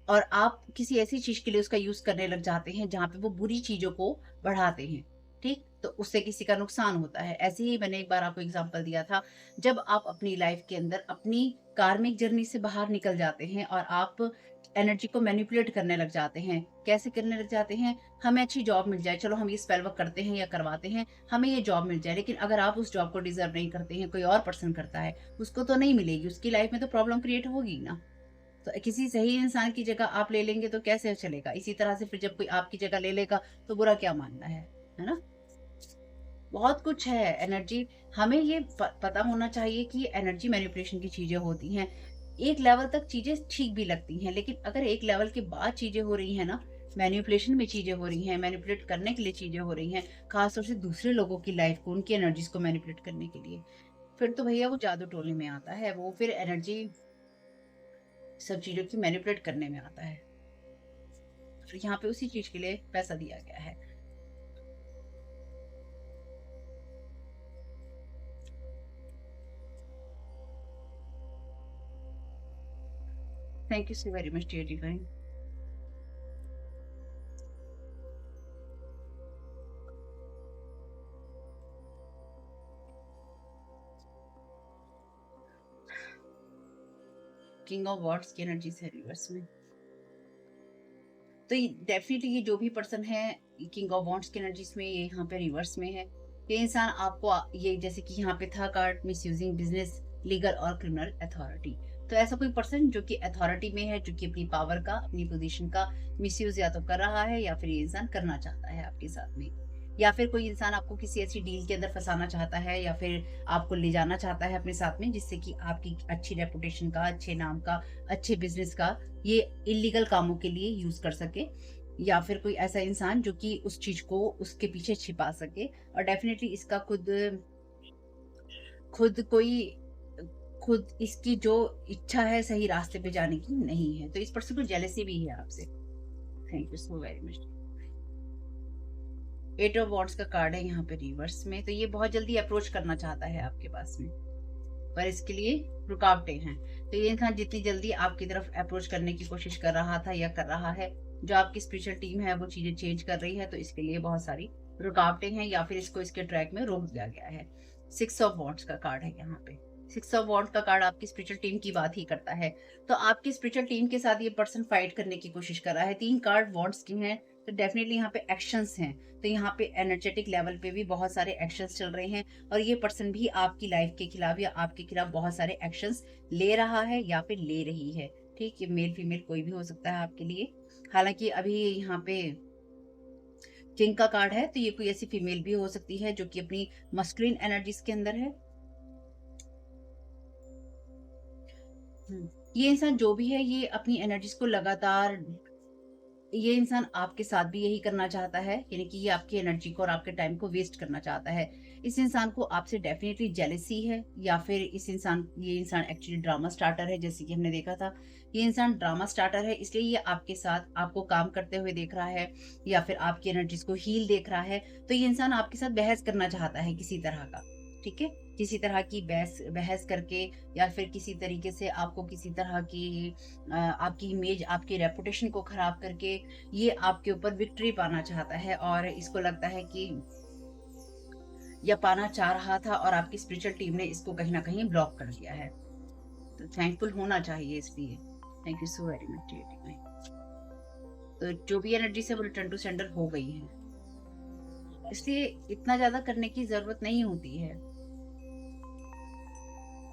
और आप किसी ऐसी चीज के लिए उसका यूज करने लग जाते हैं जहां पे वो बुरी चीजों को बढ़ाते हैं, ठीक, तो उससे किसी का नुकसान होता है। ऐसे ही मैंने एक बार आपको एग्जांपल दिया था, जब आप अपनी लाइफ के अंदर अपनी कार्मिक जर्नी से बाहर निकल जाते हैं और आप एनर्जी को मैनिपुलेट करने लग जाते हैं। कैसे करने लग जाते हैं? हमें अच्छी जॉब मिल जाए, चलो हम ये स्पेल वर्क करते हैं या करवाते हैं, हमें ये जॉब मिल जाए, लेकिन अगर आप उस जॉब को डिजर्व नहीं करते हैं, कोई और पर्सन करता है, उसको तो नहीं मिलेगी, उसकी लाइफ में तो प्रॉब्लम क्रिएट होगी ना। तो किसी सही इंसान की जगह आप ले लेंगे तो कैसे चलेगा? इसी तरह से फिर जब कोई आपकी जगह ले लेगा तो बुरा क्या मानना है ना? बहुत कुछ है एनर्जी। हमें ये पता होना चाहिए कि ये एनर्जी मैनिपुलेशन की चीजें होती हैं। एक लेवल तक चीजें ठीक भी लगती हैं, लेकिन अगर एक लेवल के बाद चीजें हो रही हैं ना, मैनिपुलेशन में चीजें हो रही हैं, मैनिपुलेट करने के लिए चीजें हो रही हैं, खासतौर से दूसरे लोगों की लाइफ को, उनकी एनर्जीज को मैनिपुलेट करने के लिए, फिर तो भैया वो जादू टोने में आता है, वो फिर एनर्जी सब चीजों की मैनिपुलेट करने में आता है। यहाँ पे उसी चीज के लिए पैसा दिया गया है। Thank you so very much dear divine. King of wands की एनर्जी है रिवर्स में। तो डेफिनेटली ये जो भी पर्सन है किंग ऑफ वॉन्ड्स की एनर्जीज में, ये यहाँ पे रिवर्स में है। ये इंसान आपको ये जैसे कि यहाँ पे था card miss using business, legal और क्रिमिनल अथॉरिटी। तो ऐसा कोई पर्सन जो कि अथॉरिटी में है, जो कि अपनी पावर का, अपनी पोजीशन का मिसयूज या तो कर रहा है या फिर ये इंसान करना चाहता है आपके साथ में, या फिर कोई इंसान आपको किसी ऐसी डील के अंदर फंसाना चाहता है या फिर आपको ले जाना चाहता है अपने साथ में, जिससे कि आपकी अच्छी रेपुटेशन का, अच्छे नाम का, अच्छे बिजनेस का ये इलीगल कामों के लिए यूज कर सके, या फिर कोई ऐसा इंसान जो कि उस चीज को उसके पीछे छिपा सके। और डेफिनेटली इसका खुद खुद कोई खुद इसकी जो इच्छा है सही रास्ते पे जाने की नहीं है, तो इस पर्सन को जेलसी भी है आपसे। Thank you so very much. 8 of wands का कार्ड है यहाँ पे रिवर्स में। तो ये बहुत जल्दी अप्रोच करना चाहता है आपके पास में, पर इसके लिए रुकावटें हैं। तो ये इंसान जितनी जल्दी आपकी तरफ अप्रोच करने की कोशिश कर रहा था या कर रहा है, जो आपकी स्पिरिचुअल टीम है वो चीजें चेंज कर रही है, तो इसके लिए बहुत सारी रुकावटें हैं या फिर इसको इसके ट्रैक में रोक दिया गया है। 6 ऑफ वॉन्ड्स का कार्ड है यहाँ पे। 6 ऑफ वॉन्ड का कार्ड आपकी स्पिरिचुअल टीम की बात ही करता है। तो आपकी स्पिरिचुअल टीम के साथ ये पर्सन फाइट करने की कोशिश कर रहा है। 3 कार्ड वॉन्ड्स की हैं, तो डेफिनेटली यहाँ पे एक्शंस हैं। तो यहाँ पे एनर्जेटिक लेवल पे भी बहुत सारे एक्शंस चल रहे हैं, और ये पर्सन भी आपकी लाइफ के खिलाफ या आपके खिलाफ बहुत सारे एक्शंस ले रहा है या फिर ले रही है। ठीक है, मेल फीमेल कोई भी हो सकता है आपके लिए। हालांकि अभी यहाँ पे किंग का कार्ड है, तो ये कोई ऐसी फीमेल भी हो सकती है जो कि अपनी मस्कुलिन एनर्जीज के अंदर है। ये इंसान जो भी है, ये अपनी एनर्जीज को लगातार, ये इंसान आपके साथ भी यही करना चाहता है, यानी कि ये आपकी एनर्जी को और आपके टाइम को वेस्ट करना चाहता है। इस इंसान को आपसे डेफिनेटली जेलसी है, या फिर ये इंसान एक्चुअली ड्रामा स्टार्टर है, जैसे कि हमने देखा था। ये इंसान ड्रामा स्टार्टर है, इसलिए ये आपके साथ आपको काम करते हुए देख रहा है या फिर आपकी एनर्जीज को हील देख रहा है। तो ये इंसान आपके साथ बहस करना चाहता है किसी तरह का, ठीक है, किसी तरह की बहस बहस करके, या फिर किसी तरीके से आपको किसी तरह की आपकी इमेज, आपकी रेपुटेशन को खराब करके ये आपके ऊपर विक्ट्री पाना चाहता है, और इसको लगता है कि यह पाना चाह रहा था और आपकी स्पिरिचुअल टीम ने इसको कहीं ना कहीं ब्लॉक कर दिया है। तो थैंकफुल होना चाहिए इसलिए। Thank you so very much. तो जो भी एनर्जी से वो रिटर्न टू सेंडर हो गई है, इसलिए इतना ज्यादा करने की जरूरत नहीं होती है।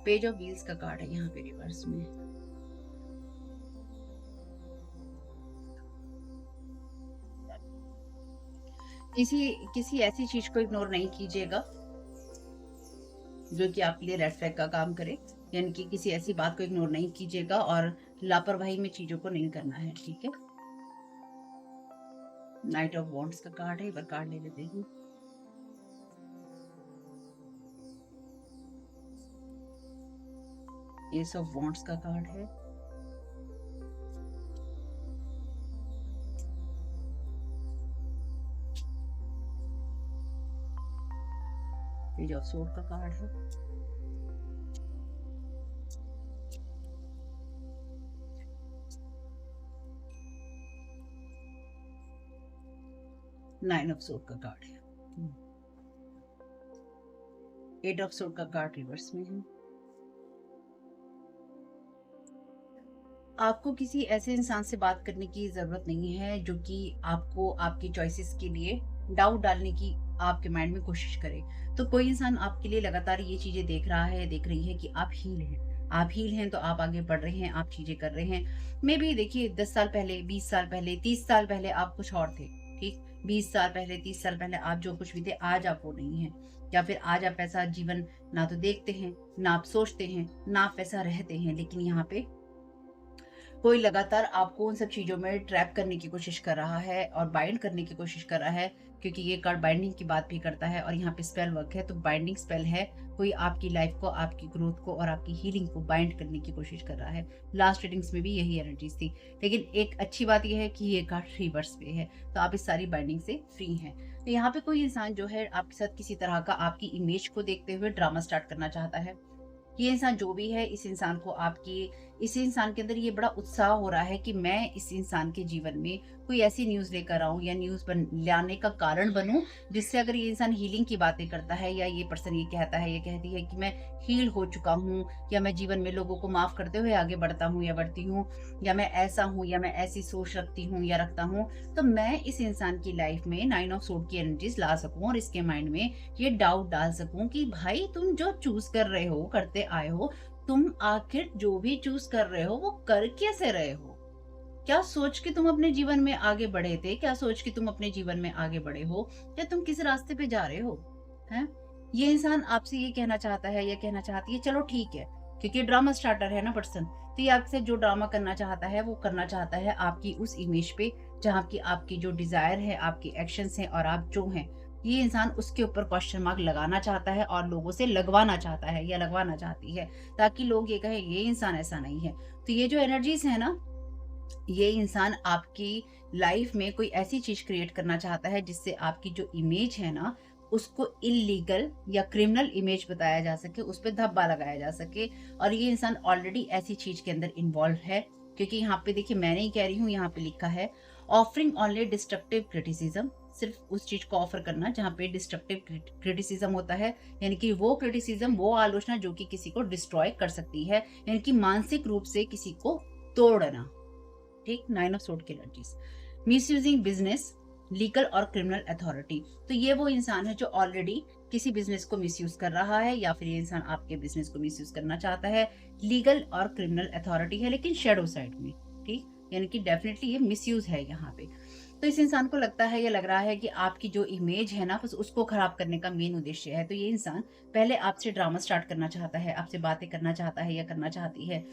पेज ऑफ व्हील्स का कार्ड है यहाँ पे रिवर्स में। किसी ऐसी चीज को इग्नोर नहीं कीजिएगा जो कि आपके लिए रेड फ्लैग का काम करे, यानी कि किसी ऐसी बात को इग्नोर नहीं कीजिएगा और लापरवाही में चीजों को नहीं करना है, ठीक है। नाइट ऑफ वॉन्ड्स का कार्ड है, एक बार कार्ड ले लेते हैं। एस ऑफ वॉन्ड्स का कार्ड है। पेज ऑफ सोर्ड का कार्ड है। नाइन ऑफ सोर्ड का कार्ड है। 8 ऑफ सोर्ड का कार्ड रिवर्स में है। आपको किसी ऐसे इंसान से बात करने की जरूरत नहीं है जो कि आपको आपकी चॉइसेस के लिए डाउट डालने की आपके माइंड में कोशिश करे। तो कोई इंसान आपके लिए लगातार ये चीजें देख रहा है, देख रही है कि आप हील हैं, आप हील हैं, तो आप आगे बढ़ रहे हैं, आप चीजें कर रहे हैं। मे बी देखिए 10 साल पहले, 20 साल पहले, 30 साल पहले आप कुछ और थे, ठीक। 20 साल पहले, 30 साल पहले आप जो कुछ भी थे, आज आप वो नहीं है, या फिर आज आप ऐसा जीवन ना तो देखते हैं, ना आप सोचते हैं, ना आप ऐसा रहते हैं। लेकिन यहाँ पे कोई लगातार आपको उन सब चीज़ों में ट्रैप करने की कोशिश कर रहा है और बाइंड करने की कोशिश कर रहा है, क्योंकि ये कार्ड बाइंडिंग की बात भी करता है और यहाँ पे स्पेल वर्क है, तो बाइंडिंग स्पेल है। कोई आपकी लाइफ को, आपकी ग्रोथ को और आपकी हीलिंग को बाइंड करने की कोशिश कर रहा है। लास्ट रीडिंग्स में भी यही एनर्जीज थी, लेकिन एक अच्छी बात ये है कि ये कार्ड रिवर्स पे है, तो आप इस सारी बाइंडिंग से फ्री हैं। तो यहाँ पे कोई इंसान जो है आपके साथ किसी तरह का आपकी इमेज को देखते हुए ड्रामा स्टार्ट करना चाहता है। ये इंसान जो भी है, इस इंसान के अंदर ये बड़ा उत्साह हो रहा है कि मैं इस इंसान के जीवन में कोई ऐसी न्यूज़ लेकर आऊँ या न्यूज़ बन लाने का कारण बनूँ, जिससे अगर ये इंसान हीलिंग की बातें करता है या ये पर्सन ये कहता है, ये कहती है कि मैं हील हो चुका हूँ या मैं जीवन में लोगों को माफ़ करते हुए आगे बढ़ता हूँ या बढ़ती हूँ, या मैं ऐसा हूँ या मैं ऐसी सोच रखती हूँ या रखता हूँ, तो मैं इस इंसान की लाइफ में 9 ऑफ सोर्ड की एनर्जीज़ ला सकूँ और इसके माइंड में ये डाउट डाल सकूँ कि भाई तुम जो चूज़ कर रहे हो, करते आए हो, तुम आखिर जो भी चूज़ कर रहे हो वो कर कैसे रहे हो? क्या सोच के तुम अपने जीवन में आगे बढ़े थे? क्या सोच के तुम अपने जीवन में आगे बढ़े हो? या तुम किस रास्ते पे जा रहे हो? हैं? ये इंसान आपसे ये कहना चाहता है या कहना चाहती है, चलो ठीक है, क्योंकि ड्रामा स्टार्टर है ना पर्सन, तो ये आपसे जो ड्रामा करना चाहता है वो करना चाहता है आपकी उस इमेज पे, जहाँ की आपकी जो डिज़ायर है, आपकी एक्शंस हैं और आप जो हैं, ये इंसान उसके ऊपर क्वेश्चन मार्क लगाना चाहता है और लोगों से लगवाना चाहता है या लगवाना चाहती है, ताकि लोग ये कहें ये इंसान ऐसा नहीं है। तो ये जो एनर्जीज़ है ना, ये इंसान आपकी लाइफ में कोई ऐसी चीज क्रिएट करना चाहता है जिससे आपकी जो इमेज है ना, उसको इलीगल या क्रिमिनल इमेज बताया जा सके, उस पे धब्बा लगाया जा सके। और ये इंसान ऑलरेडी ऐसी चीज के अंदर इन्वॉल्व है, क्योंकि यहाँ पे देखिए मैं नहीं कह रही हूँ, यहाँ पे लिखा है ऑफरिंग ओनली डिस्ट्रक्टिव क्रिटिसिज्म, सिर्फ उस चीज को ऑफर करना जहाँ पे डिस्ट्रक्टिव क्रिटिसिज्म होता है, यानी कि वो क्रिटिसिज्म, वो आलोचना जो कि किसी को डिस्ट्रॉय कर सकती है, यानी कि मानसिक रूप से किसी को तोड़ना। ठीक, 9 ऑफ सोर्ड की एनर्जीज, मिसयूजिंग बिजनेस, लीगल और क्रिमिनल अथॉरिटी, तो ये वो इंसान है जो ऑलरेडी किसी बिजनेस को मिसयूज कर रहा है, या फिर ये इंसान आपके बिजनेस को मिसयूज करना चाहता है। लीगल और क्रिमिनल अथॉरिटी है, लेकिन शेडो साइड में। ठीक, यानी कि डेफिनेटली ये मिसयूज है यहाँ पे। तो इस इंसान को लगता है या लग रहा है कि आपकी जो इमेज है ना, बस उसको खराब करने का मेन उद्देश्य है। तो ये इंसान पहले आपसे ड्रामा स्टार्ट करना चाहता है, आपसे बातें करना चाहता है या करना चाहती है,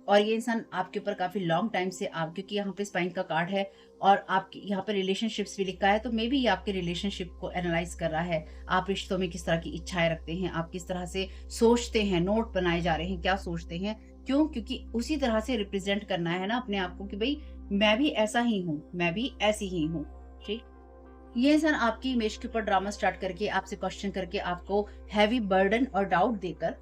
और ये इंसान आपके ऊपर काफ़ी लॉन्ग टाइम से, आप क्योंकि यहाँ पे स्पाइन का कार्ड है और आपके यहाँ पे रिलेशनशिप्स भी लिखा है, तो मे बी ये आपके रिलेशनशिप को एनालाइज कर रहा है। आप रिश्तों में किस तरह की इच्छाएं रखते हैं, आप किस तरह से सोचते हैं, नोट बनाए जा रहे हैं, क्या सोचते हैं, क्यों? क्योंकि उसी तरह से रिप्रेजेंट करना है ना अपने आप को कि भाई मैं भी ऐसा ही हूँ, मैं भी ऐसी ही हूँ। ठीक, ये इंसान आपकी इमेज के ऊपर ड्रामा स्टार्ट करके, आपसे क्वेश्चन करके, आपको हैवी बर्डन और डाउट देकर,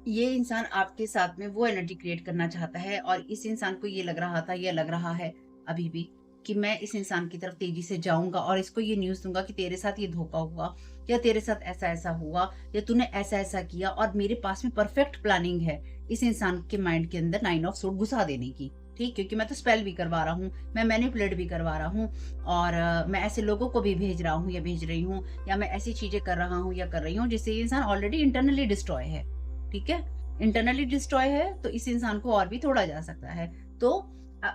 ये इंसान आपके साथ में वो एनर्जी क्रिएट करना चाहता है। और इस इंसान को ये लग रहा था, ये लग रहा है अभी भी, कि मैं इस इंसान की तरफ तेजी से जाऊंगा और इसको ये न्यूज़ दूंगा कि तेरे साथ ये धोखा हुआ, या तेरे साथ ऐसा ऐसा हुआ, या तूने ऐसा ऐसा किया, और मेरे पास में परफेक्ट प्लानिंग है इस इंसान के माइंड के अंदर 9 ऑफ सोर्ड घुसा देने की। ठीक, क्योंकि मैं तो स्पेल भी करवा रहा हूँ, मैं मैनिपुलेट भी करवा रहा हूँ, और मैं ऐसे लोगों को भी भेज रहा हूँ या भेज रही हूँ, या मैं ऐसी चीजें कर रहा हूँ या कर रही हूँ जिससे ये इंसान ऑलरेडी इंटरनली डिस्ट्रॉय है। ठीक है, इंटरनली डिस्ट्रॉय है, तो इस इंसान को और भी तोड़ा जा सकता है। तो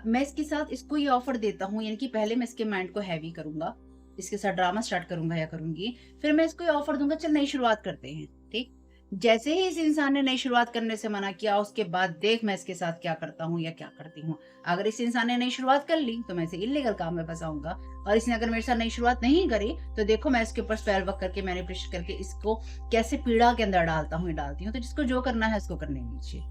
मैं इसके साथ इसको ये ऑफर देता हूँ, यानी कि पहले मैं इसके माइंड को हैवी करूंगा, इसके साथ ड्रामा स्टार्ट करूंगा या करूंगी, फिर मैं इसको ये ऑफर दूंगा, चल नई शुरुआत करते हैं। ठीक, जैसे ही इस इंसान ने नई शुरुआत करने से मना किया, उसके बाद देख मैं इसके साथ क्या करता हूँ या क्या करती हूँ। अगर इस इंसान ने नई शुरुआत कर ली तो मैं इसे इल्लीगल काम में फंसाऊंगा, और इसने अगर मेरे साथ नई शुरुआत नहीं करी तो देखो मैं इसके ऊपर स्पेल वर्क करके, मैनिपुलेशन करके इसको कैसे पीड़ा के अंदर डालता हूँ, डालती हूँ। तो जिसको जो करना है उसको करने दीजिए।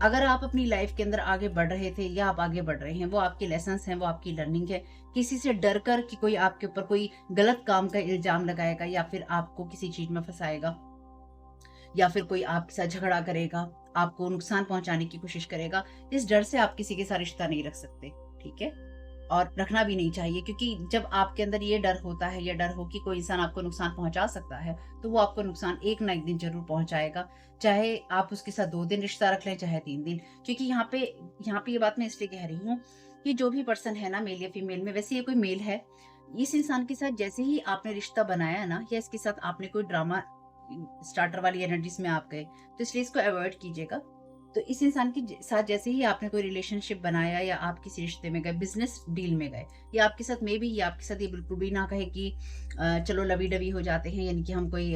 अगर आप अपनी लाइफ के अंदर आगे बढ़ रहे थे या आप आगे बढ़ रहे हैं, वो आपके लेसन्स हैं, वो आपकी लर्निंग है। किसी से डर कर कि कोई आपके ऊपर कोई गलत काम का इल्जाम लगाएगा, या फिर आपको किसी चीज में फंसाएगा, या फिर कोई आपके साथ झगड़ा करेगा, आपको नुकसान पहुंचाने की कोशिश करेगा, इस डर से आप किसी के साथ रिश्ता नहीं रख सकते। ठीक है, और रखना भी नहीं चाहिए, क्योंकि जब आपके अंदर ये डर होता है, या डर हो कि कोई इंसान आपको नुकसान पहुंचा सकता है, तो वो आपको नुकसान एक ना एक दिन जरूर पहुंचाएगा, चाहे आप उसके साथ 2 दिन रिश्ता रख लें, चाहे 3 दिन। क्योंकि यहाँ पे ये बात मैं इसलिए कह रही हूँ कि जो भी पर्सन है ना, मेल या फीमेल में, वैसे ये कोई मेल है, इस इंसान के साथ जैसे ही आपने रिश्ता बनाया ना, या इसके साथ आपने कोई ड्रामा स्टार्टर वाली एनर्जीज में आप गए, तो इसलिए इसको अवॉइड कीजिएगा। तो इस इंसान के साथ जैसे ही आपने कोई रिलेशनशिप बनाया, या आप किसी रिश्ते में गए, बिजनेस डील में गए, या आपके साथ मे बी, या आपके साथ ये बिल्कुल भी ना कहे कि चलो लवी डवी हो जाते हैं, यानी कि हम कोई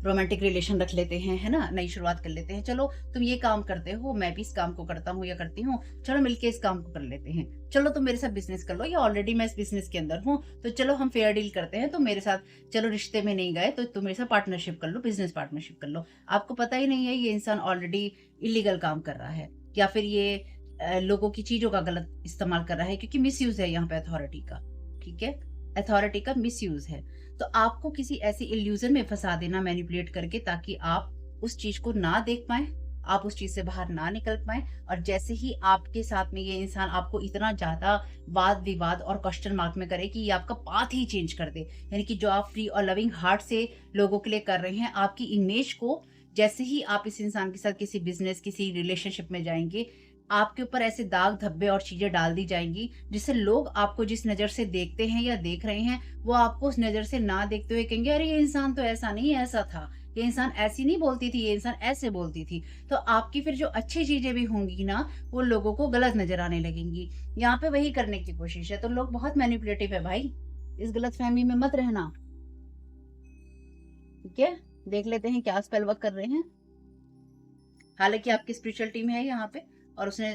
रोमांटिक रिलेशन रख लेते हैं, है ना? नई शुरुआत कर लेते हैं। चलो तुम ये काम करते हो, मैं भी इस काम को करता हूँ या करती हूँ, चलो मिलके इस काम को कर लेते हैं। चलो तुम मेरे साथ बिज़नेस कर लो या ऑलरेडी मैं इस बिज़नेस के अंदर हूँ, तो चलो हम फेयर डील करते हैं, तुम मेरे साथ चलो रिश्ते में नहीं गए, तो तुम मेरे साथ पार्टनरशिप कर लो, बिज़नेस पार्टनरशिप कर लो। आपको पता ही नहीं है ये इंसान ऑलरेडी इल्लीगल काम कर रहा है या फिर ये लोगों की चीज़ों का गलत इस्तेमाल कर रहा है क्योंकि मिसयूज़ है यहाँ पे अथॉरिटी का, ठीक है? अथॉरिटी का मिसयूज़ है। तो आपको किसी ऐसी इल्यूज़न में फँसा देना मैनिपुलेट करके ताकि आप उस चीज़ को ना देख पाएँ, आप उस चीज़ से बाहर ना निकल पाएँ और जैसे ही आपके साथ में ये इंसान आपको इतना ज़्यादा वाद-विवाद और क्वेश्चन मार्क में करे कि ये आपका पाथ ही चेंज कर दे। यानी कि जो आप फ्री और लविंग हार्ट से लोगों के लिए कर रहे हैं, आपकी इमेज को जैसे ही आप इस इंसान के साथ किसी बिज़नेस, किसी रिलेशनशिप में जाएँगे, आपके ऊपर ऐसे दाग धब्बे और चीज़ें डाल दी जाएँगी, जिससे लोग आपको जिस नज़र से देखते हैं या देख रहे हैं, वो आपको उस नज़र से ना देखते हुए कहेंगे, "अरे! ये इंसान तो ऐसा नहीं, ऐसा था। ये इंसान ऐसी नहीं बोलती थी, ये इंसान ऐसे बोलती थी।" तो आपकी फिर जो अच्छी चीज़ें भी होंगी ना, वो लोगों को गलत नज़र आने लगेंगी। यहाँ पे वही करने की कोशिश है, तो लोग बहुत मैनिपुलेटिव है भाई। इस गलतफ़हमी में मत रहना, ठीक है? देख लेते हैं क्या स्पेल वर्क कर रहे हैं। हालाँकि आपकी स्पिरिचुअल टीम है यहाँ पे और उसने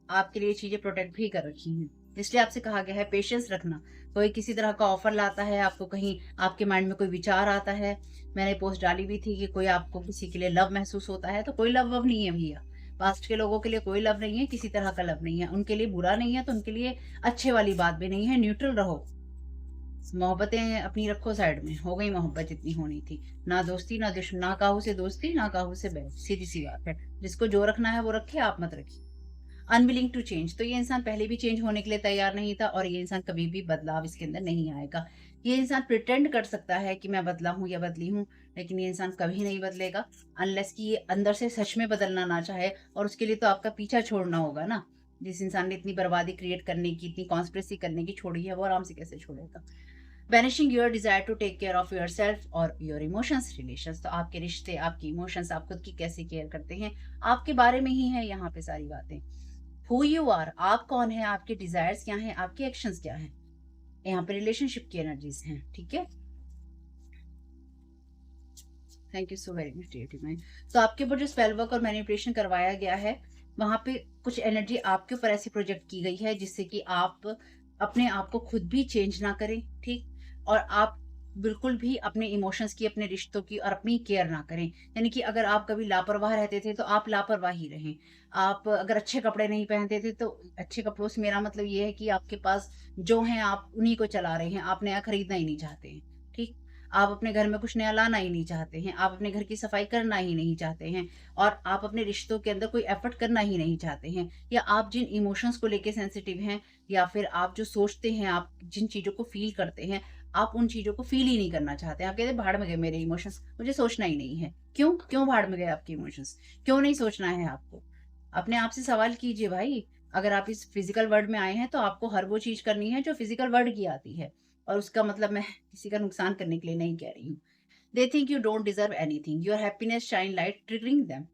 आपके लिए चीज़ें प्रोटेक्ट भी कर रखी हैं। इसलिए आपसे कहा गया है पेशेंस रखना। कोई किसी तरह का ऑफ़र लाता है, आपको कहीं आपके माइंड में कोई विचार आता है। मैंने पोस्ट डाली भी थी कि कोई आपको किसी के लिए लव महसूस होता है, तो कोई लव-वव नहीं है भैया। पास्ट के लोगों के लिए कोई लव नहीं है, किसी तरह का लव नहीं है। उनके लिए बुरा नहीं है, तो उनके लिए अच्छे वाली बात भी नहीं है, न्यूट्रल रहो। मोहब्बतें अपनी रखो साइड में, हो गई मोहब्बत जितनी होनी थी। ना दोस्ती, ना ना काहू से दोस्ती, ना काहू से बैर, सीधी-सी बात है। जिसको जो रखना है वो रखे, आप मत रखिए। अनविलिंग टू चेंज, तो ये इंसान पहले भी चेंज होने के लिए तैयार नहीं था और ये इंसान कभी भी बदलाव इसके अंदर नहीं आएगा। ये इंसान प्रिटेंड कर सकता है कि मैं बदला हूँ या बदली हूँ, लेकिन ये इंसान कभी नहीं बदलेगा अनलेस कि ये अंदर से सच में बदलना ना चाहे और उसके लिए तो आपका पीछा छोड़ना होगा ना। जिस इंसान ने इतनी बर्बादी क्रिएट करने की, इतनी कॉन्स्पिरेसी करने की छोड़ी है, वो आराम से कैसे छोड़ेगा? Banishing your desire to take care of your self और योर इमोशंस रिलेशंस, तो आपके रिश्ते, आपकी इमोशंस, आप खुद की कैसे केयर करते हैं, आपके बारे में ही है यहाँ पे सारी बातें। हु यू आर, आप कौन है, आपके डिजायर्स क्या हैं, आपके एक्शंस क्या हैं, यहाँ पे रिलेशनशिप की एनर्जीज हैं, ठीक है? Thank you so very much dear divine. तो आपके ऊपर जो स्पेल वर्क और मैनिपुलेशन करवाया गया है, वहां पे कुछ एनर्जी आपके ऊपर ऐसी प्रोजेक्ट की गई है जिससे कि आप अपने आप को खुद भी चेंज ना करें, ठीक? और आप बिल्कुल भी अपने इमोशंस की, अपने रिश्तों की और अपनी केयर ना करें। यानी कि अगर आप कभी लापरवाह रहते थे तो आप लापरवाह ही रहें। आप अगर अच्छे कपड़े नहीं पहनते थे तो अच्छे कपड़ों से मेरा मतलब ये है कि आपके पास जो है आप उन्हीं को चला रहे हैं, आप नया खरीदना ही नहीं चाहते हैं, ठीक? आप अपने घर में कुछ नया लाना ही नहीं चाहते हैं, आप अपने घर की सफाई करना ही नहीं चाहते हैं और आप अपने रिश्तों के अंदर कोई एफर्ट करना ही नहीं चाहते हैं, या आप जिन इमोशंस को लेके सेंसिटिव हैं या फिर आप जो सोचते हैं, आप जिन चीज़ों को फ़ील करते हैं, आप उन चीज़ों को फ़ील ही नहीं करना चाहते हैं। आप कहते हैं भाड़ में गए मेरे इमोशंस, मुझे सोचना ही नहीं है। क्यों? क्यों भाड़ में गए आपके इमोशंस? क्यों नहीं सोचना है आपको? अपने आप से सवाल कीजिए भाई। अगर आप इस फिज़िकल वर्ल्ड में आए हैं तो आपको हर वो चीज़ करनी है जो फिज़िकल वर्ल्ड की आती है। और उसका मतलब मैं किसी का नुकसान करने के लिए नहीं कह रही हूँ। They think you don't deserve anything, your happiness shine light triggering them.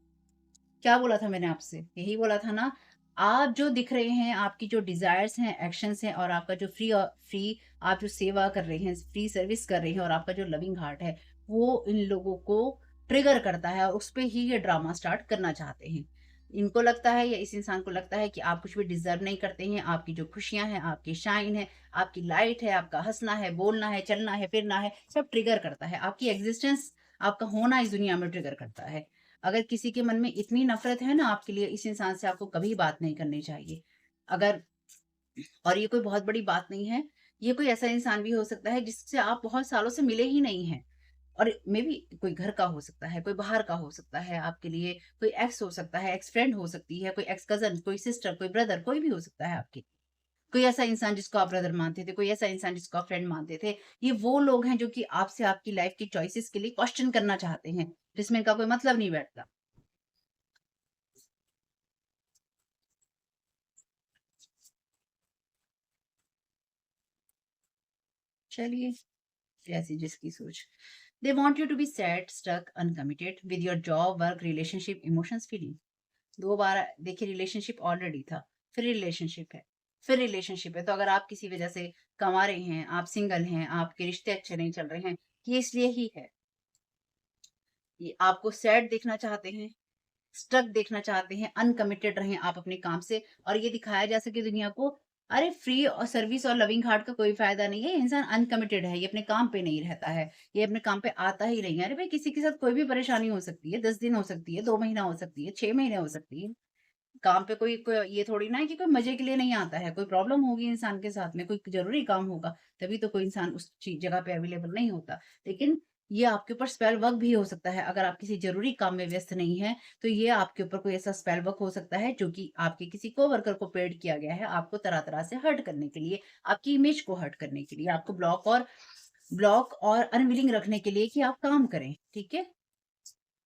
क्या बोला था मैंने आपसे? यही बोला था ना? आप जो दिख रहे हैं, आपकी जो डिज़ायर्स हैं, एक्शंस हैं और आपका जो फ्री आप जो सेवा कर रहे हैं, फ्री सर्विस कर रहे हैं और आपका जो लविंग हार्ट है, वो इन लोगों को ट्रिगर करता है और उस पे ही ये ड्रामा स्टार्ट करना चाहते हैं। इनको लगता है या इस इंसान को लगता है कि आप कुछ भी डिज़र्व नहीं करते हैं, आपकी जो खुशियाँ हैं, आपकी शाइन है, आपकी लाइट है, आपका हँसना है, बोलना है, चलना है, फिरना है, सब ट्रिगर करता है। आपकी एक्ज़िस्टेंस, आपका होना इस दुनिया में ट्रिगर करता है। अगर किसी के मन में इतनी नफ़रत है ना आपके लिए, इस इंसान से आपको कभी बात नहीं करनी चाहिए। अगर और ये कोई बहुत बड़ी बात नहीं है, ये कोई ऐसा इंसान भी हो सकता है जिससे आप बहुत सालों से मिले ही नहीं हैं। और मेबी कोई घर का हो सकता है, कोई बाहर का हो सकता है, आपके लिए कोई एक्स हो सकता है, एक्स फ्रेंड हो सकती है, कोई एक्स कज़न, कोई सिस्टर, कोई ब्रदर, कोई भी हो सकता है आपके। कोई ऐसा इंसान जिसको आप ब्रदर मानते थे, कोई ऐसा इंसान जिसको आप फ्रेंड मानते थे। ये वो लोग हैं जो कि आपसे आपकी लाइफ़ की चॉइसेस के लिए क्वेश्चन करना चाहते हैं, जिसमें इनका कोई मतलब नहीं बैठता। चलिए, जैसी जिसकी सोच। They want you to be sad, stuck, uncommitted with your job, work, relationship, emotions, feeling. 2 बार देखिए रिलेशनशिप ऑलरेडी था, फिर रिलेशनशिप है, फिर रिलेशनशिप है। तो अगर आप किसी वजह से कमा रहे हैं, आप सिंगल हैं, आपके रिश्ते अच्छे नहीं चल रहे हैं, ये इसलिए ही है। ये आपको सैड देखना चाहते हैं, स्ट्रक देखना चाहते हैं, अनकमिटेड रहें आप अपने काम से और ये दिखाया जा सके दुनिया को, अरे फ्री और सर्विस और लविंग हार्ट का कोई फ़ायदा नहीं है, ये इंसान अनकमिटेड है, ये अपने काम पे नहीं रहता है, ये अपने काम पे आता ही नहीं है। अरे भाई किसी के साथ कोई भी परेशानी हो सकती है, 10 दिन हो सकती है, 2 महीना हो सकती है, 6 महीने हो सकती है। काम पे कोई ये थोड़ी ना है कि कोई मज़े के लिए नहीं आता है, कोई प्रॉब्लम होगी इंसान के साथ में, कोई ज़रूरी काम होगा, तभी तो कोई इंसान उस जगह पे अवेलेबल नहीं होता। लेकिन ये आपके ऊपर स्पेल वर्क भी हो सकता है, अगर आप किसी ज़रूरी काम में व्यस्त नहीं हैं, तो ये आपके ऊपर कोई ऐसा स्पेल वर्क हो सकता है, जो कि आपके किसी कोवर्कर को पेड किया गया है, आपको तरह-तरह से हर्ट करने के लिए, आपकी इमेज को हर्ट करने के लिए, आपको ब्लॉक और अनविलिंग रखने के लिए कि आप काम करें, ठीक है?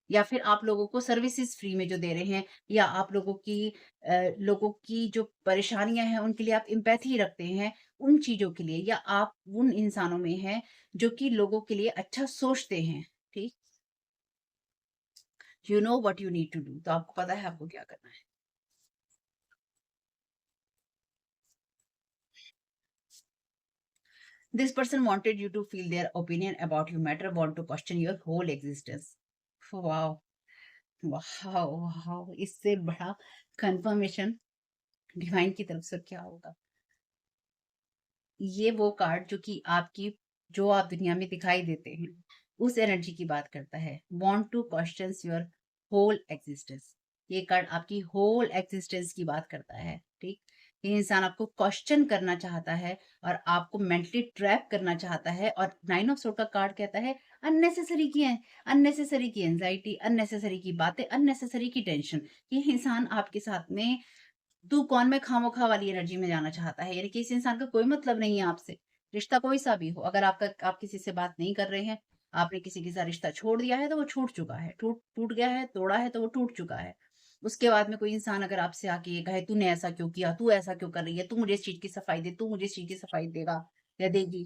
या फिर आप लोगों को सर्विसेज फ्री में जो दे रहे हैं या आप लोगों की जो परेशानियां हैं उनके लिए आप एम्पैथी रखते हैं उन चीजों के लिए या आप उन इंसानों में हैं जो कि लोगों के लिए अच्छा सोचते हैं, ठीक, you know what you need to do, तो आपको पता है आपको क्या करना है। This person wanted you to feel their opinion about you matter, want to question your whole existence. Wow, wow, wow, इससे बड़ा कंफर्मेशन डिवाइन की तरफ से क्या होगा। ये वो कार्ड जो आप दुनिया में दिखाई देते हैं, उस एनर्जी की बात करता है। Want to questions your whole existence. ये कार्ड आपकी होल एक्सिस्टेंस की बात करता है, ठीक? ये इंसान आपको क्वेश्चन करना चाहता है और आपको मेंटली ट्रैप करना चाहता है और 9 ऑफ सोर्ड का कार्ड कहता है अननेसेसरी की एंजाइटी, अननेसेसरी की बातें, अननेसेसरी की टेंशन। ये इंसान आपके साथ में तू कौन मैं खामोखा वाली एनर्जी में जाना चाहता है, यानी कि इस इंसान का कोई मतलब नहीं है आपसे। रिश्ता कोई सा भी हो, अगर आप किसी से बात नहीं कर रहे हैं, आपने किसी के साथ रिश्ता छोड़ दिया है तो वो छूट चुका है, टूट टूट गया है, तोड़ा है तो वो टूट चुका है। उसके बाद में कोई इंसान अगर आपसे आके ये कहे तूने ऐसा क्यों किया, तू ऐसा क्यों कर रही है, तू मुझे इस चीज की सफाई दे, तू मुझे इस चीज की सफाई देगा या देगी,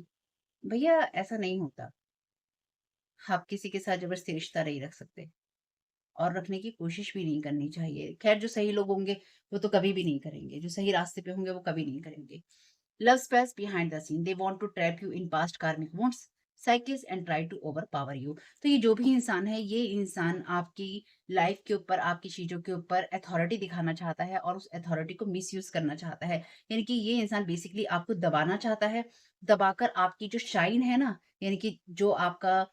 भैया ऐसा नहीं होता। आप किसी के साथ जबरदस्ती रिश्ता नहीं रख सकते और रखने की कोशिश भी नहीं करनी चाहिए। ख़ैर जो सही लोग होंगे, वो तो कभी भी नहीं करेंगे, जो सही रास्ते पे होंगे वो कभी नहीं करेंगे। Love spells behind the scene, they want to trap you in past karmic wounds, cycles and try to overpower you. तो ये जो भी इंसान है, ये इंसान आपकी लाइफ़ के ऊपर, आपकी चीज़ों के ऊपर अथॉरिटी दिखाना चाहता है और उस अथॉरिटी को मिसयूज़ करना चाहता है। यानी कि ये इंसान बेसिकली आपको दबाना चाहता है, दबाकर आपकी जो शाइन है ना, यानी कि जो आपका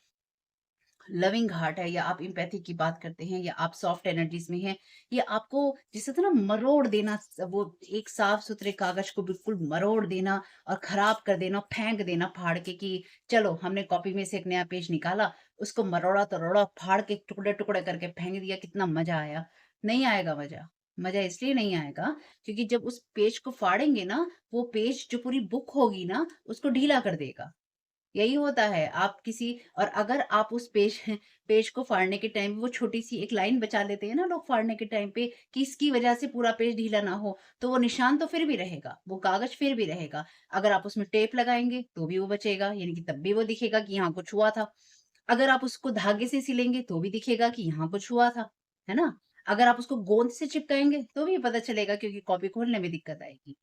लविंग हार्ट है या आप एम्पैथी की बात करते हैं या आप सॉफ्ट एनर्जीज में हैं, ये आपको जिसे तो ना मरोड़ देना, वो एक साफ सुथरे कागज को बिल्कुल मरोड़ देना और खराब कर देना, फेंक देना फाड़ के कि चलो हमने कॉपी में से एक नया पेज निकाला, उसको मरोड़ा तरोड़ा फाड़ के टुकड़े टुकड़े करके फेंक दिया, कितना मजा आया। नहीं आएगा मजा। मजा इसलिए नहीं आएगा क्योंकि जब उस पेज को फाड़ेंगे ना, वो पेज जो पूरी बुक होगी ना उसको ढीला कर देगा। यही होता है। आप किसी और अगर आप उस पेज पेज को फाड़ने के टाइम वो छोटी-सी एक लाइन बचा लेते हैं ना लोग फाड़ने के टाइम पे कि इसकी वजह से पूरा पेज ढीला ना हो, तो वो निशान तो फिर भी रहेगा, वो कागज़ फिर भी रहेगा। अगर आप उसमें टेप लगाएँगे तो भी वो बचेगा, यानी कि तब भी वो दिखेगा कि यहाँ कुछ हुआ था। अगर आप उसको धागे से सिलेंगे तो भी दिखेगा कि यहाँ कुछ हुआ था, है ना? अगर आप उसको गोंद से चिपकाएँगे तो भी पता चलेगा क्योंकि कॉपी खोलने में दिक्कत आएगी।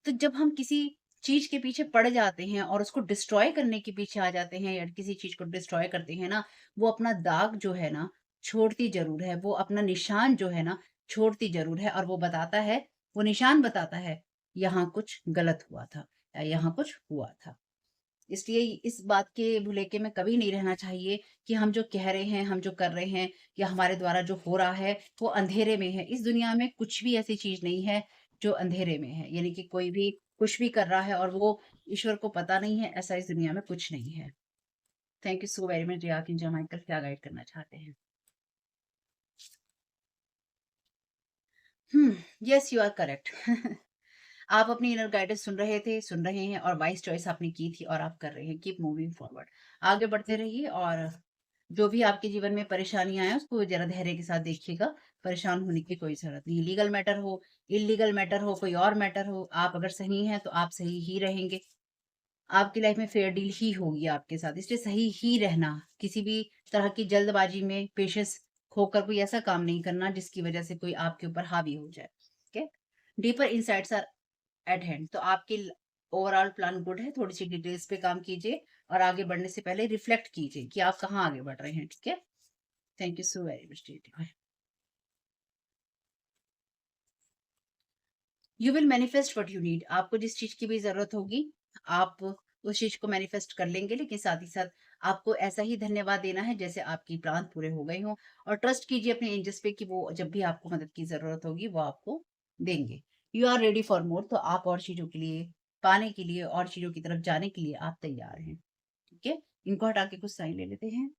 तो जब हम किसी चीज के पीछे पड़ जाते हैं और उसको डिस्ट्रॉय करने के पीछे आ जाते हैं या किसी चीज को डिस्ट्रॉय करते हैं ना, वो अपना दाग जो है ना छोड़ती जरूर है, वो अपना निशान जो है ना छोड़ती जरूर है और वो बताता है, वो निशान बताता है यहाँ कुछ गलत हुआ था या यहाँ कुछ हुआ था। इसलिए इस बात के भुलेखे में कभी नहीं रहना चाहिए कि हम जो कह रहे हैं, हम जो कर रहे हैं या हमारे द्वारा जो हो रहा है, वो अंधेरे में है। इस दुनिया में कुछ भी ऐसी चीज़ नहीं है जो अंधेरे में है। यानी कि कोई भी कुछ भी कर रहा है और वो ईश्वर को पता नहीं है, ऐसा इस दुनिया में कुछ नहीं है। Thank you so very much Riya कि मुझे माइकल क्या गाइड करना चाहते हैं। Yes you are correct. आप अपनी इनर गाइडेंस सुन रहे हैं और वाइस चॉइस आपने की थी और आप कर रहे हैं। Keep moving forward. आगे बढ़ते रहिए और जो भी आपके जीवन में परेशानियाँ आएँ, उसको ज़रा धैर्य के साथ देखिएगा। परेशान होने की कोई ज़रूरत नहीं। लीगल मैटर हो, इल्लीगल मैटर हो, कोई और मैटर हो, आप अगर सही हैं, तो आप सही ही रहेंगे। आपकी लाइफ में फेयर डील ही होगी आपके साथ, इसलिए सही ही रहना। किसी भी तरह की जल्दबाजी में पेशेंस खोकर कोई ऐसा काम नहीं करना, जिसकी वज़ह से कोई आपके ऊपर हावी हो जाए। ठीक है? Deeper insights are at hand, तो आपकी ओवरऑल प्लान गुड है। थोड़ी सी डिटेल्स पे काम कीजिए और आगे बढ़ने से पहले रिफ्लेक्ट कीजिए कि आप कहाँ आगे बढ़ रहे हैं, ठीक है? Thank you so very much divine. You will manifest what you need. आपको जिस चीज की भी जरूरत होगी, आप उस चीज को मैनिफेस्ट कर लेंगे, लेकिन साथ ही साथ आपको ऐसा ही धन्यवाद देना है जैसे आपकी प्लान पूरे हो गए हों। और ट्रस्ट कीजिए अपने एंजल्स पे कि वो जब भी आपको मदद की जरूरत होगी वो आपको देंगे। You are ready for more. तो आप और चीजों के लिए, पाने के लिए, और चीजों की तरफ जाने के लिए आप तैयार हैं। ठीक है, इनको हटा के कुछ साइन ले लेते हैं।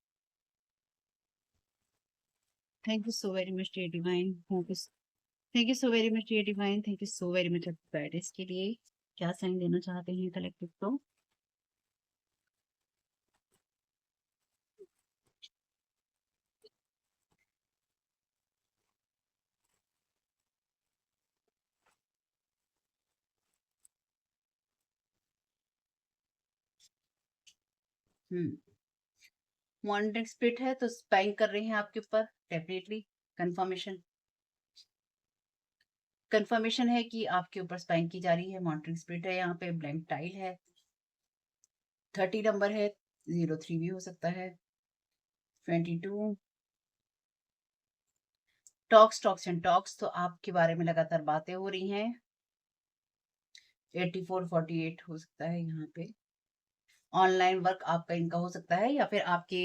Thank you so very much dear divine. Thank you so very much dear divine. Thank you so very much guidance के लिए। क्या साइन देना चाहते हैं कलेक्टिव को? हम्म, मॉनिटरिंग स्पिरिट है तो स्पाइंग कर रहे हैं आपके ऊपर। डेफिनेटली कंफर्मेशन, कंफर्मेशन है कि आपके ऊपर स्पाइंग की जा रही है। मॉनिटरिंग स्पिरिट है, यहाँ पे ब्लैंक टाइल है, 30 नंबर है, 03 भी हो सकता है, 22। टॉक्स एंड टॉक्स, तो आपके बारे में लगातार बातें हो रही हैं। 84 48 हो सकता है यहाँ पे। ऑनलाइन वर्क आपका इनका हो सकता है, या फिर आपके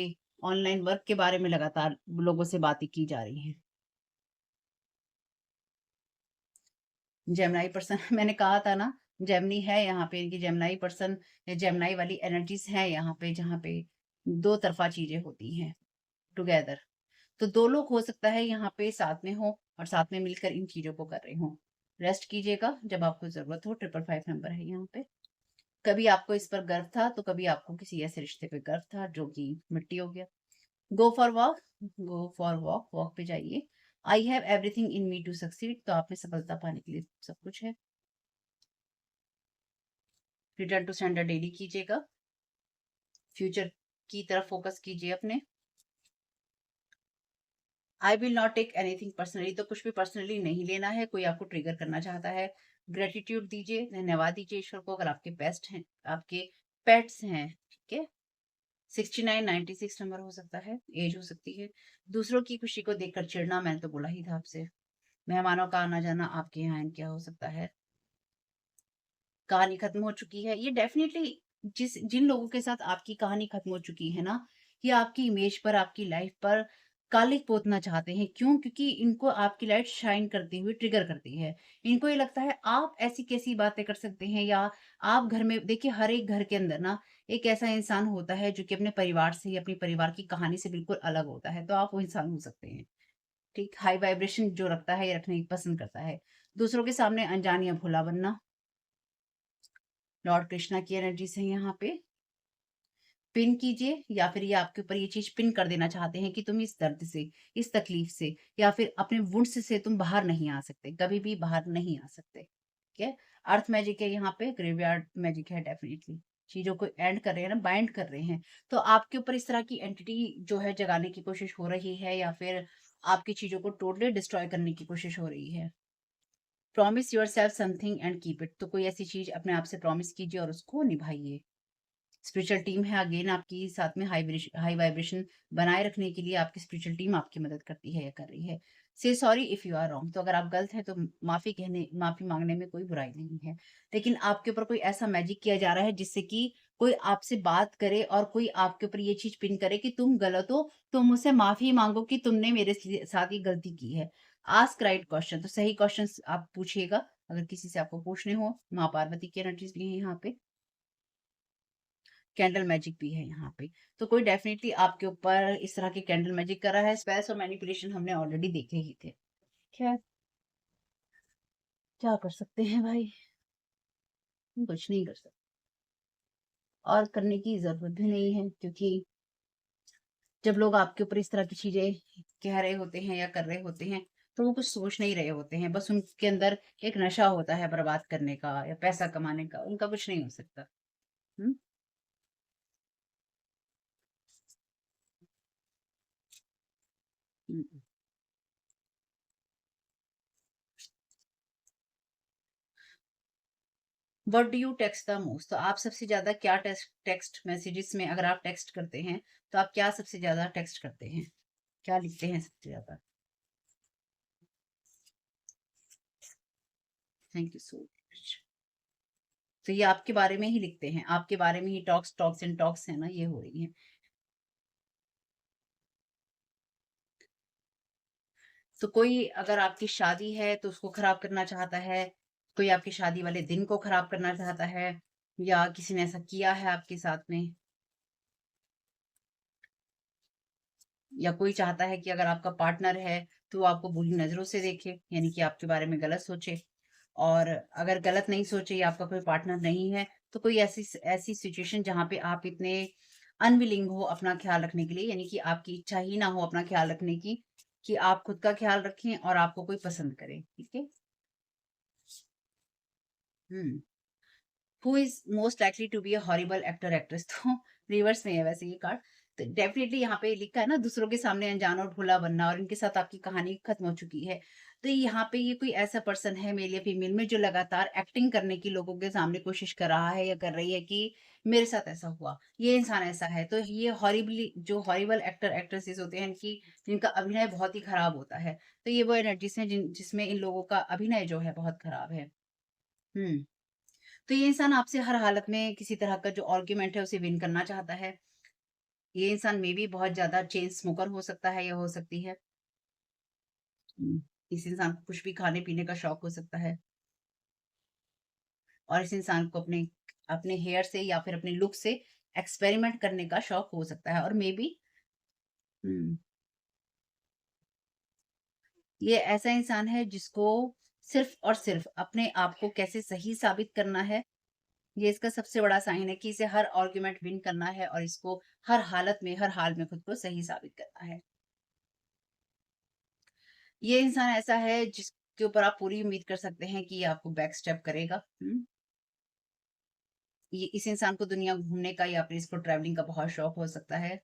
ऑनलाइन वर्क के बारे में लगातार लोगों से बातें की जा रही हैं। जेमिनी पर्सन मैंने कहा था ना, जेमिनी है यहाँ पे, इनकी जेमिनी पर्सन या जेमिनी वाली एनर्जीज हैं यहाँ पे, जहाँ पे दो तरफा चीजें होती हैं टुगेदर। तो दो लोग हो सकता है यहाँ पे साथ में हो और साथ में मिलकर इन चीजों को कर रहे हो। रेस्ट कीजिएगा जब आपको जरूरत हो। 555 नंबर है यहाँ पे। कभी आपको इस पर गर्व था, तो कभी आपको किसी ऐसे रिश्ते पे गर्व था जो कि मिट्टी हो गया। Go for walk, go for walk, walk पे जाइए। I have everything in me to succeed, तो आप में सफलता पाने के लिए सब कुछ है। रिटर्न टू सेंडर डेली कीजिएगा। फ्यूचर की तरफ फोकस कीजिए अपने। I will not take anything personally, तो कुछ भी पर्सनली नहीं लेना है। कोई आपको ट्रिगर करना चाहता है, ग्रेटिट्यूड दीजिए, धन्यवाद दीजिए ईश्वर को। अगर आपके बेस्ट हैं, आपके पेट्स हैं, ठीक है। 69 96 नंबर हो सकता है, एज हो सकती है। दूसरों की खुशी को देखकर चिढ़ना, मैंने तो बोला ही था आपसे। मेहमानों का आना जाना आपके यहाँ क्या हो सकता है। कहानी खत्म हो चुकी है, ये डेफिनेटली जिस जिन लोगों के साथ आपकी कहानी खत्म हो चुकी है ना, ये आपकी इमेज पर, आपकी लाइफ पर कालिक पोतना चाहते हैं। क्यों? क्योंकि इनको आपकी लाइट शाइन करती हुई ट्रिगर करती है। इनको ये लगता है आप ऐसी कैसी बातें कर सकते हैं, या आप घर में देखिए, हर एक घर के अंदर ना एक ऐसा इंसान होता है जो कि अपने परिवार से या अपनी परिवार की कहानी से बिल्कुल अलग होता है। तो आप वो इंसान हो सकते हैं। ठीक, हाई वाइब्रेशन जो रखता है या रखने की पसंद करता है। दूसरों के सामने अनजान या भोला बनना, लॉर्ड कृष्णा की एनर्जी से यहाँ पे पिन कीजिए, या फिर ये आपके ऊपर ये चीज पिन कर देना चाहते हैं कि तुम इस दर्द से, इस तकलीफ से, या फिर अपने वुंड्स से तुम बाहर नहीं आ सकते, कभी भी बाहर नहीं आ सकते। ठीक है। अर्थ मैजिक है यहाँ पे, ग्रेवयार्ड मैजिक है डेफिनेटली। चीजों को एंड कर रहे हैं ना, बाइंड कर रहे हैं। तो आपके ऊपर इस तरह की एंटिटी जो है जगाने की कोशिश हो रही है, या फिर आपकी चीजों को टोटली डिस्ट्रॉय करने की कोशिश हो रही है। Promise your self something and keep it, तो कोई ऐसी चीज अपने आप से प्रॉमिस कीजिए और उसको निभाइए। स्पिरिचुअल टीम है अगेन आपकी साथ में, हाई वाइब्रेशन बनाए रखने के लिए आपकी स्पिरिचुअल टीम आपकी मदद करती है या कर रही है। Say sorry if you are wrong, तो अगर आप गलत हैं तो माफी मांगने में कोई बुराई नहीं है। लेकिन आपके ऊपर कोई ऐसा मैजिक किया जा रहा है जिससे कि कोई आपसे बात करे और कोई आपके ऊपर ये चीज पिन करे कि तुम गलत हो, तो मुझसे माफी मांगो कि तुमने मेरे साथ ये गलती की है। आस्क राइट क्वेश्चन, तो सही क्वेश्चन आप पूछिएगा अगर किसी से आपको पूछने हो। माँ पार्वती की एनर्जीज भी है यहाँ पे। कैंडल मैजिक भी है यहाँ पे। तो कोई डेफिनेटली आपके ऊपर इस तरह के कैंडल मैजिक कर रहा है। स्पेल्स और मैनिपुलेशन हमने ऑलरेडी देखे ही थे। खैर, क्या कर सकते हैं भाई, कुछ नहीं कर सकते। और करने की जरूरत भी नहीं है, क्योंकि जब लोग आपके ऊपर इस तरह की चीजें कह रहे होते हैं या कर रहे होते हैं, तो वो कुछ सोच नहीं रहे होते हैं। बस उनके अंदर एक नशा होता है बर्बाद करने का या पैसा कमाने का, उनका कुछ नहीं हो सकता। Hmm. What do you text the most, तो आप सबसे ज्यादा क्या टेक्स्ट टेक्स्ट मैसेजेस में, अगर आप टेक्स्ट करते हैं तो आप क्या सबसे ज्यादा टेक्स्ट करते हैं? क्या लिखते हैं सबसे ज्यादा? Thank you so much. तो ये आपके बारे में ही लिखते हैं, आपके बारे में he talks talks and talks है ना, ये हो रही है। तो कोई अगर आपकी शादी है तो उसको खराब करना चाहता है, कोई आपकी शादी वाले दिन को खराब करना चाहता है, या किसी ने ऐसा किया है आपके साथ में, या कोई चाहता है कि अगर आपका पार्टनर है तो वो आपको बुरी नजरों से देखे, यानी कि आपके बारे में गलत सोचे। और अगर गलत नहीं सोचे या आपका कोई पार्टनर नहीं है, तो कोई ऐसी ऐसी सिचुएशन जहाँ पे आप इतने अनविलिंग हो अपना ख्याल रखने के लिए, यानी कि आपकी इच्छा ही ना हो अपना ख्याल रखने की, कि आप खुद का ख्याल रखें और आपको कोई पसंद करे। ठीक है। Hmm. Who is most likely to be a horrible actor actress, तो रिवर्स में है वैसे ये कार्ड। तो डेफिनेटली यहाँ पे लिखा है ना, दूसरों के सामने अनजान और भोला बनना, और इनके साथ आपकी कहानी खत्म हो चुकी है। तो यहाँ पे ये कोई ऐसा पर्सन है, मेल या फीमेल में, जो लगातार एक्टिंग करने की लोगों के सामने कोशिश कर रहा है या कर रही है कि मेरे साथ ऐसा हुआ, ये इंसान ऐसा है। तो ये हॉरिबली, जो हॉरिबल एक्टर एक्ट्रेसेस होते हैं इनकी, जिनका अभिनय बहुत ही खराब होता है, तो ये वो एनर्जीज हैं जिसमें इन लोगों का अभिनय जो है बहुत खराब है। हम्म। तो ये इंसान आपसे हर हालत में किसी तरह का जो आर्ग्यूमेंट है उसे विन करना चाहता है। ये इंसान मे बी बहुत ज़्यादा चेन स्मोकर हो सकता है या हो सकती है। हुँ। इस इंसान को कुछ भी खाने-पीने का शौक हो सकता है, और इस इंसान को अपने अपने हेयर से या फिर अपने लुक से एक्सपेरिमेंट करने का शौक हो सकता है, और मे बी हुँ, ये ऐसा इंसान है जिसको सिर्फ़ और सिर्फ़ अपने आप को कैसे सही साबित करना है, ये इसका सबसे बड़ा साइन है कि इसे हर आर्ग्यूमेंट विन करना है, और इसको हर हालत में, हर हाल में खुद को सही साबित करना है। ये इंसान ऐसा है जिसके ऊपर आप पूरी उम्मीद कर सकते हैं कि ये आपको बैक स्टेप करेगा। ये इस इंसान को दुनिया घूमने का या फिर इसको ट्रैवलिंग का बहुत शौक हो सकता है।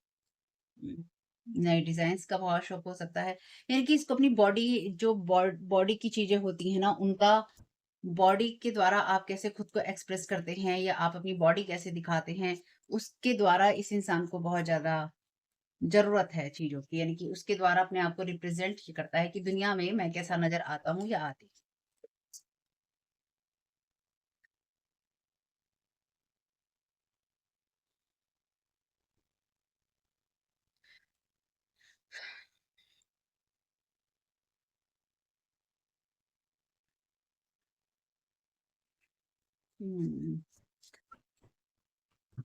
हुँ। नए डिज़ाइन्स का बहुत शौक हो सकता है। यानी कि इसको अपनी बॉडी, जो बॉडी की चीज़ें होती हैं ना, उनका बॉडी के द्वारा आप कैसे खुद को एक्सप्रेस करते हैं या आप अपनी बॉडी कैसे दिखाते हैं, उसके द्वारा इस इंसान को बहुत ज़्यादा ज़रूरत है चीज़ों की। यानी कि उसके द्वारा अपने आप को रिप्रेज़ेंट ये करता है कि दुनिया में मैं कैसा नज़र आता हूँ या आती हूँ।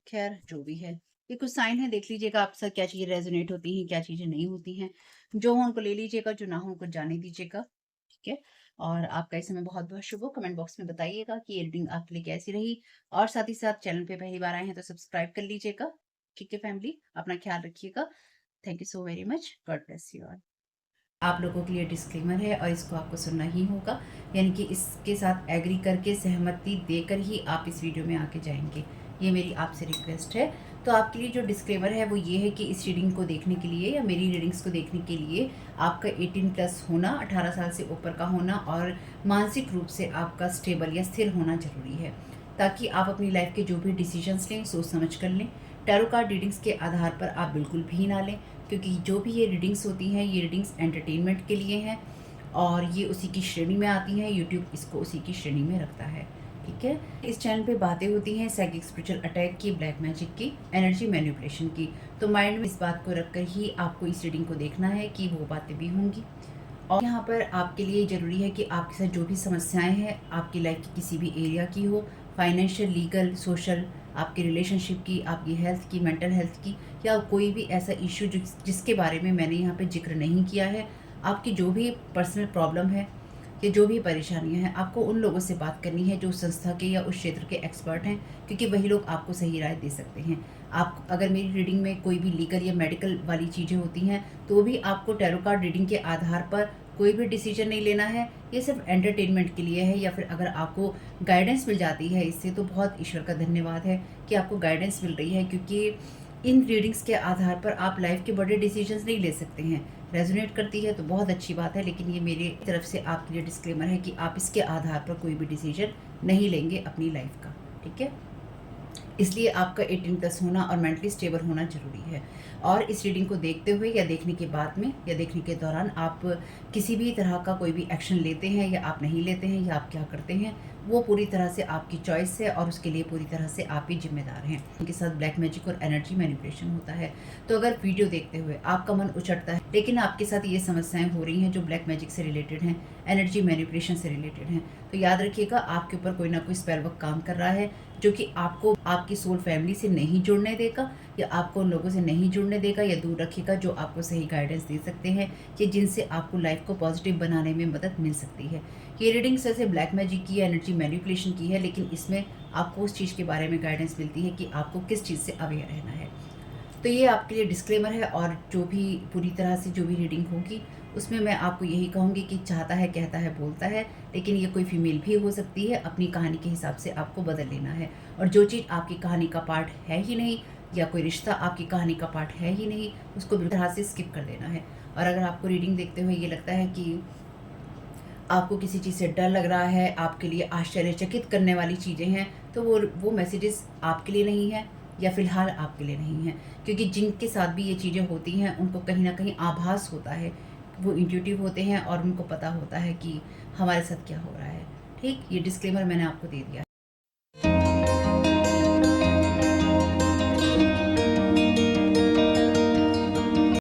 ख़ैर जो भी है, ये कुछ साइन है, देख लीजिएगा आपके साथ क्या चीज़ें रेज़ोनेट होती हैं, क्या चीज़ें नहीं होती हैं। जो हो उनको ले लीजिएगा, जो ना हो उनको जाने दीजिएगा, ठीक है? और आपका इस समय बहुत-बहुत शुभ हो। कमेंट बॉक्स में बताइएगा कि ये रीडिंग आपके लिए कैसी रही, और साथ ही साथ चैनल पे पहली बार आए हैं तो सब्सक्राइब कर लीजिएगा, ठीक है फैमिली? अपना ख़्याल रखिएगा। Thank you so very much. God bless you all. आप लोगों के लिए डिस्क्लेमर है और इसको आपको सुनना ही होगा, यानी कि इसके साथ एग्री करके सहमति देकर ही आप इस वीडियो में आके जाएंगे, ये मेरी आपसे रिक्वेस्ट है। तो आपके लिए जो डिस्क्लेमर है वो ये है कि इस रीडिंग को देखने के लिए या मेरी रीडिंग्स को देखने के लिए आपका 18 प्लस होना, 18 साल से ऊपर का होना, और मानसिक रूप से आपका स्टेबल या स्थिर होना ज़रूरी है, ताकि आप अपनी लाइफ के जो भी डिसीजंस लें सोच समझ कर लें। टैरो कार्ड रीडिंग्स के आधार पर आप बिल्कुल भी ना लें, क्योंकि जो भी ये रीडिंग्स होती हैं, ये रीडिंग्स एंटरटेनमेंट के लिए हैं, और ये उसी की श्रेणी में आती हैं। यूट्यूब इसको उसी की श्रेणी में रखता है, ठीक है? इस चैनल पे बातें होती हैं साइकिक स्पिरिचुअल अटैक की, ब्लैक मैजिक की, एनर्जी मैनिपुलेशन की। तो माइंड में इस बात को रखकर ही आपको इस रीडिंग को देखना है कि वो बातें भी होंगी। और यहाँ पर आपके लिए ज़रूरी है कि आपके साथ जो भी समस्याएं हैं, आपकी लाइफ की किसी भी एरिया की हो, फाइनेंशियल, लीगल, सोशल, आपके रिलेशनशिप की, आपकी हेल्थ की, मेंटल हेल्थ की, या कोई भी ऐसा इशू जिसके बारे में मैंने यहाँ पे जिक्र नहीं किया है, आपकी जो भी पर्सनल प्रॉब्लम है या जो भी परेशानियां हैं, आपको उन लोगों से बात करनी है जो उस संस्था के या उस क्षेत्र के एक्सपर्ट हैं, क्योंकि वही लोग आपको सही राय दे सकते हैं। आप अगर मेरी रीडिंग में कोई भी लीगल या मेडिकल वाली चीज़ें होती हैं, तो भी आपको टैरो कार्ड रीडिंग के आधार पर कोई भी डिसीजन नहीं लेना है। ये सिर्फ एंटरटेनमेंट के लिए है, या फिर अगर आपको गाइडेंस मिल जाती है इससे, तो बहुत ईश्वर का धन्यवाद है कि आपको गाइडेंस मिल रही है, क्योंकि इन रीडिंग्स के आधार पर आप लाइफ के बड़े डिसीजंस नहीं ले सकते हैं। रेजोनेट करती है तो बहुत अच्छी बात है, लेकिन ये मेरी तरफ से आपके लिए डिस्क्लेमर है कि आप इसके आधार पर कोई भी डिसीजन नहीं लेंगे अपनी लाइफ का, ठीक है? इसलिए आपका 18+ होना और मेंटली स्टेबल होना ज़रूरी है। और इस रीडिंग को देखते हुए या देखने के बाद में या देखने के दौरान आप किसी भी तरह का कोई भी एक्शन लेते हैं या आप नहीं लेते हैं या आप क्या करते हैं, वो पूरी तरह से आपकी चॉइस है और उसके लिए पूरी तरह से आप ही ज़िम्मेदार हैं। उनके साथ ब्लैक मैजिक और एनर्जी मैनिपुलेशन होता है। तो अगर वीडियो देखते हुए आपका मन उचटता है, लेकिन आपके साथ ये समस्याएँ हो रही हैं जो ब्लैक मैजिक से रिलेटेड हैं, एनर्जी मैनिपुलेशन से रिलेटेड हैं, तो याद रखिएगा आपके ऊपर कोई ना कोई स्पेल वर्क काम कर रहा है, जो कि आपको आपकी सोल फैमिली से नहीं जुड़ने देगा या आपको उन लोगों से नहीं जुड़ने देगा या दूर रखेगा जो आपको सही गाइडेंस दे सकते हैं कि जिनसे आपको लाइफ को पॉजिटिव बनाने में मदद मिल सकती है। ये रीडिंग जैसे ब्लैक मैजिक की है, एनर्जी मैनिपुलेशन की है, लेकिन इसमें आपको उस चीज़ के बारे में गाइडेंस मिलती है कि आपको किस चीज़ से अवेयर रहना है। तो ये आपके लिए डिस्क्लेमर है और जो भी पूरी तरह से जो भी रीडिंग होगी उसमें मैं आपको यही कहूँगी कि चाहता है, कहता है, बोलता है, लेकिन ये कोई फीमेल भी हो सकती है, अपनी कहानी के हिसाब से आपको बदल लेना है। और जो चीज़ आपकी कहानी का पार्ट है ही नहीं या कोई रिश्ता आपकी कहानी का पार्ट है ही नहीं, उसको भी तरह से स्किप कर देना है। और अगर आपको रीडिंग देखते हुए ये लगता है कि आपको किसी चीज़ से डर लग रहा है, आपके लिए आश्चर्यचकित करने वाली चीज़ें हैं, तो वो मैसेजेस आपके लिए नहीं है या फ़िलहाल आपके लिए नहीं है। क्योंकि जिनके साथ भी ये चीज़ें होती हैं, उनको कहीं न कहीं आभास होता है। वो इंट्यूटिव होते हैं और उनको पता होता है कि हमारे साथ क्या हो रहा है। ठीक? ये डिस्क्लेमर मैंने आपको दे दिया।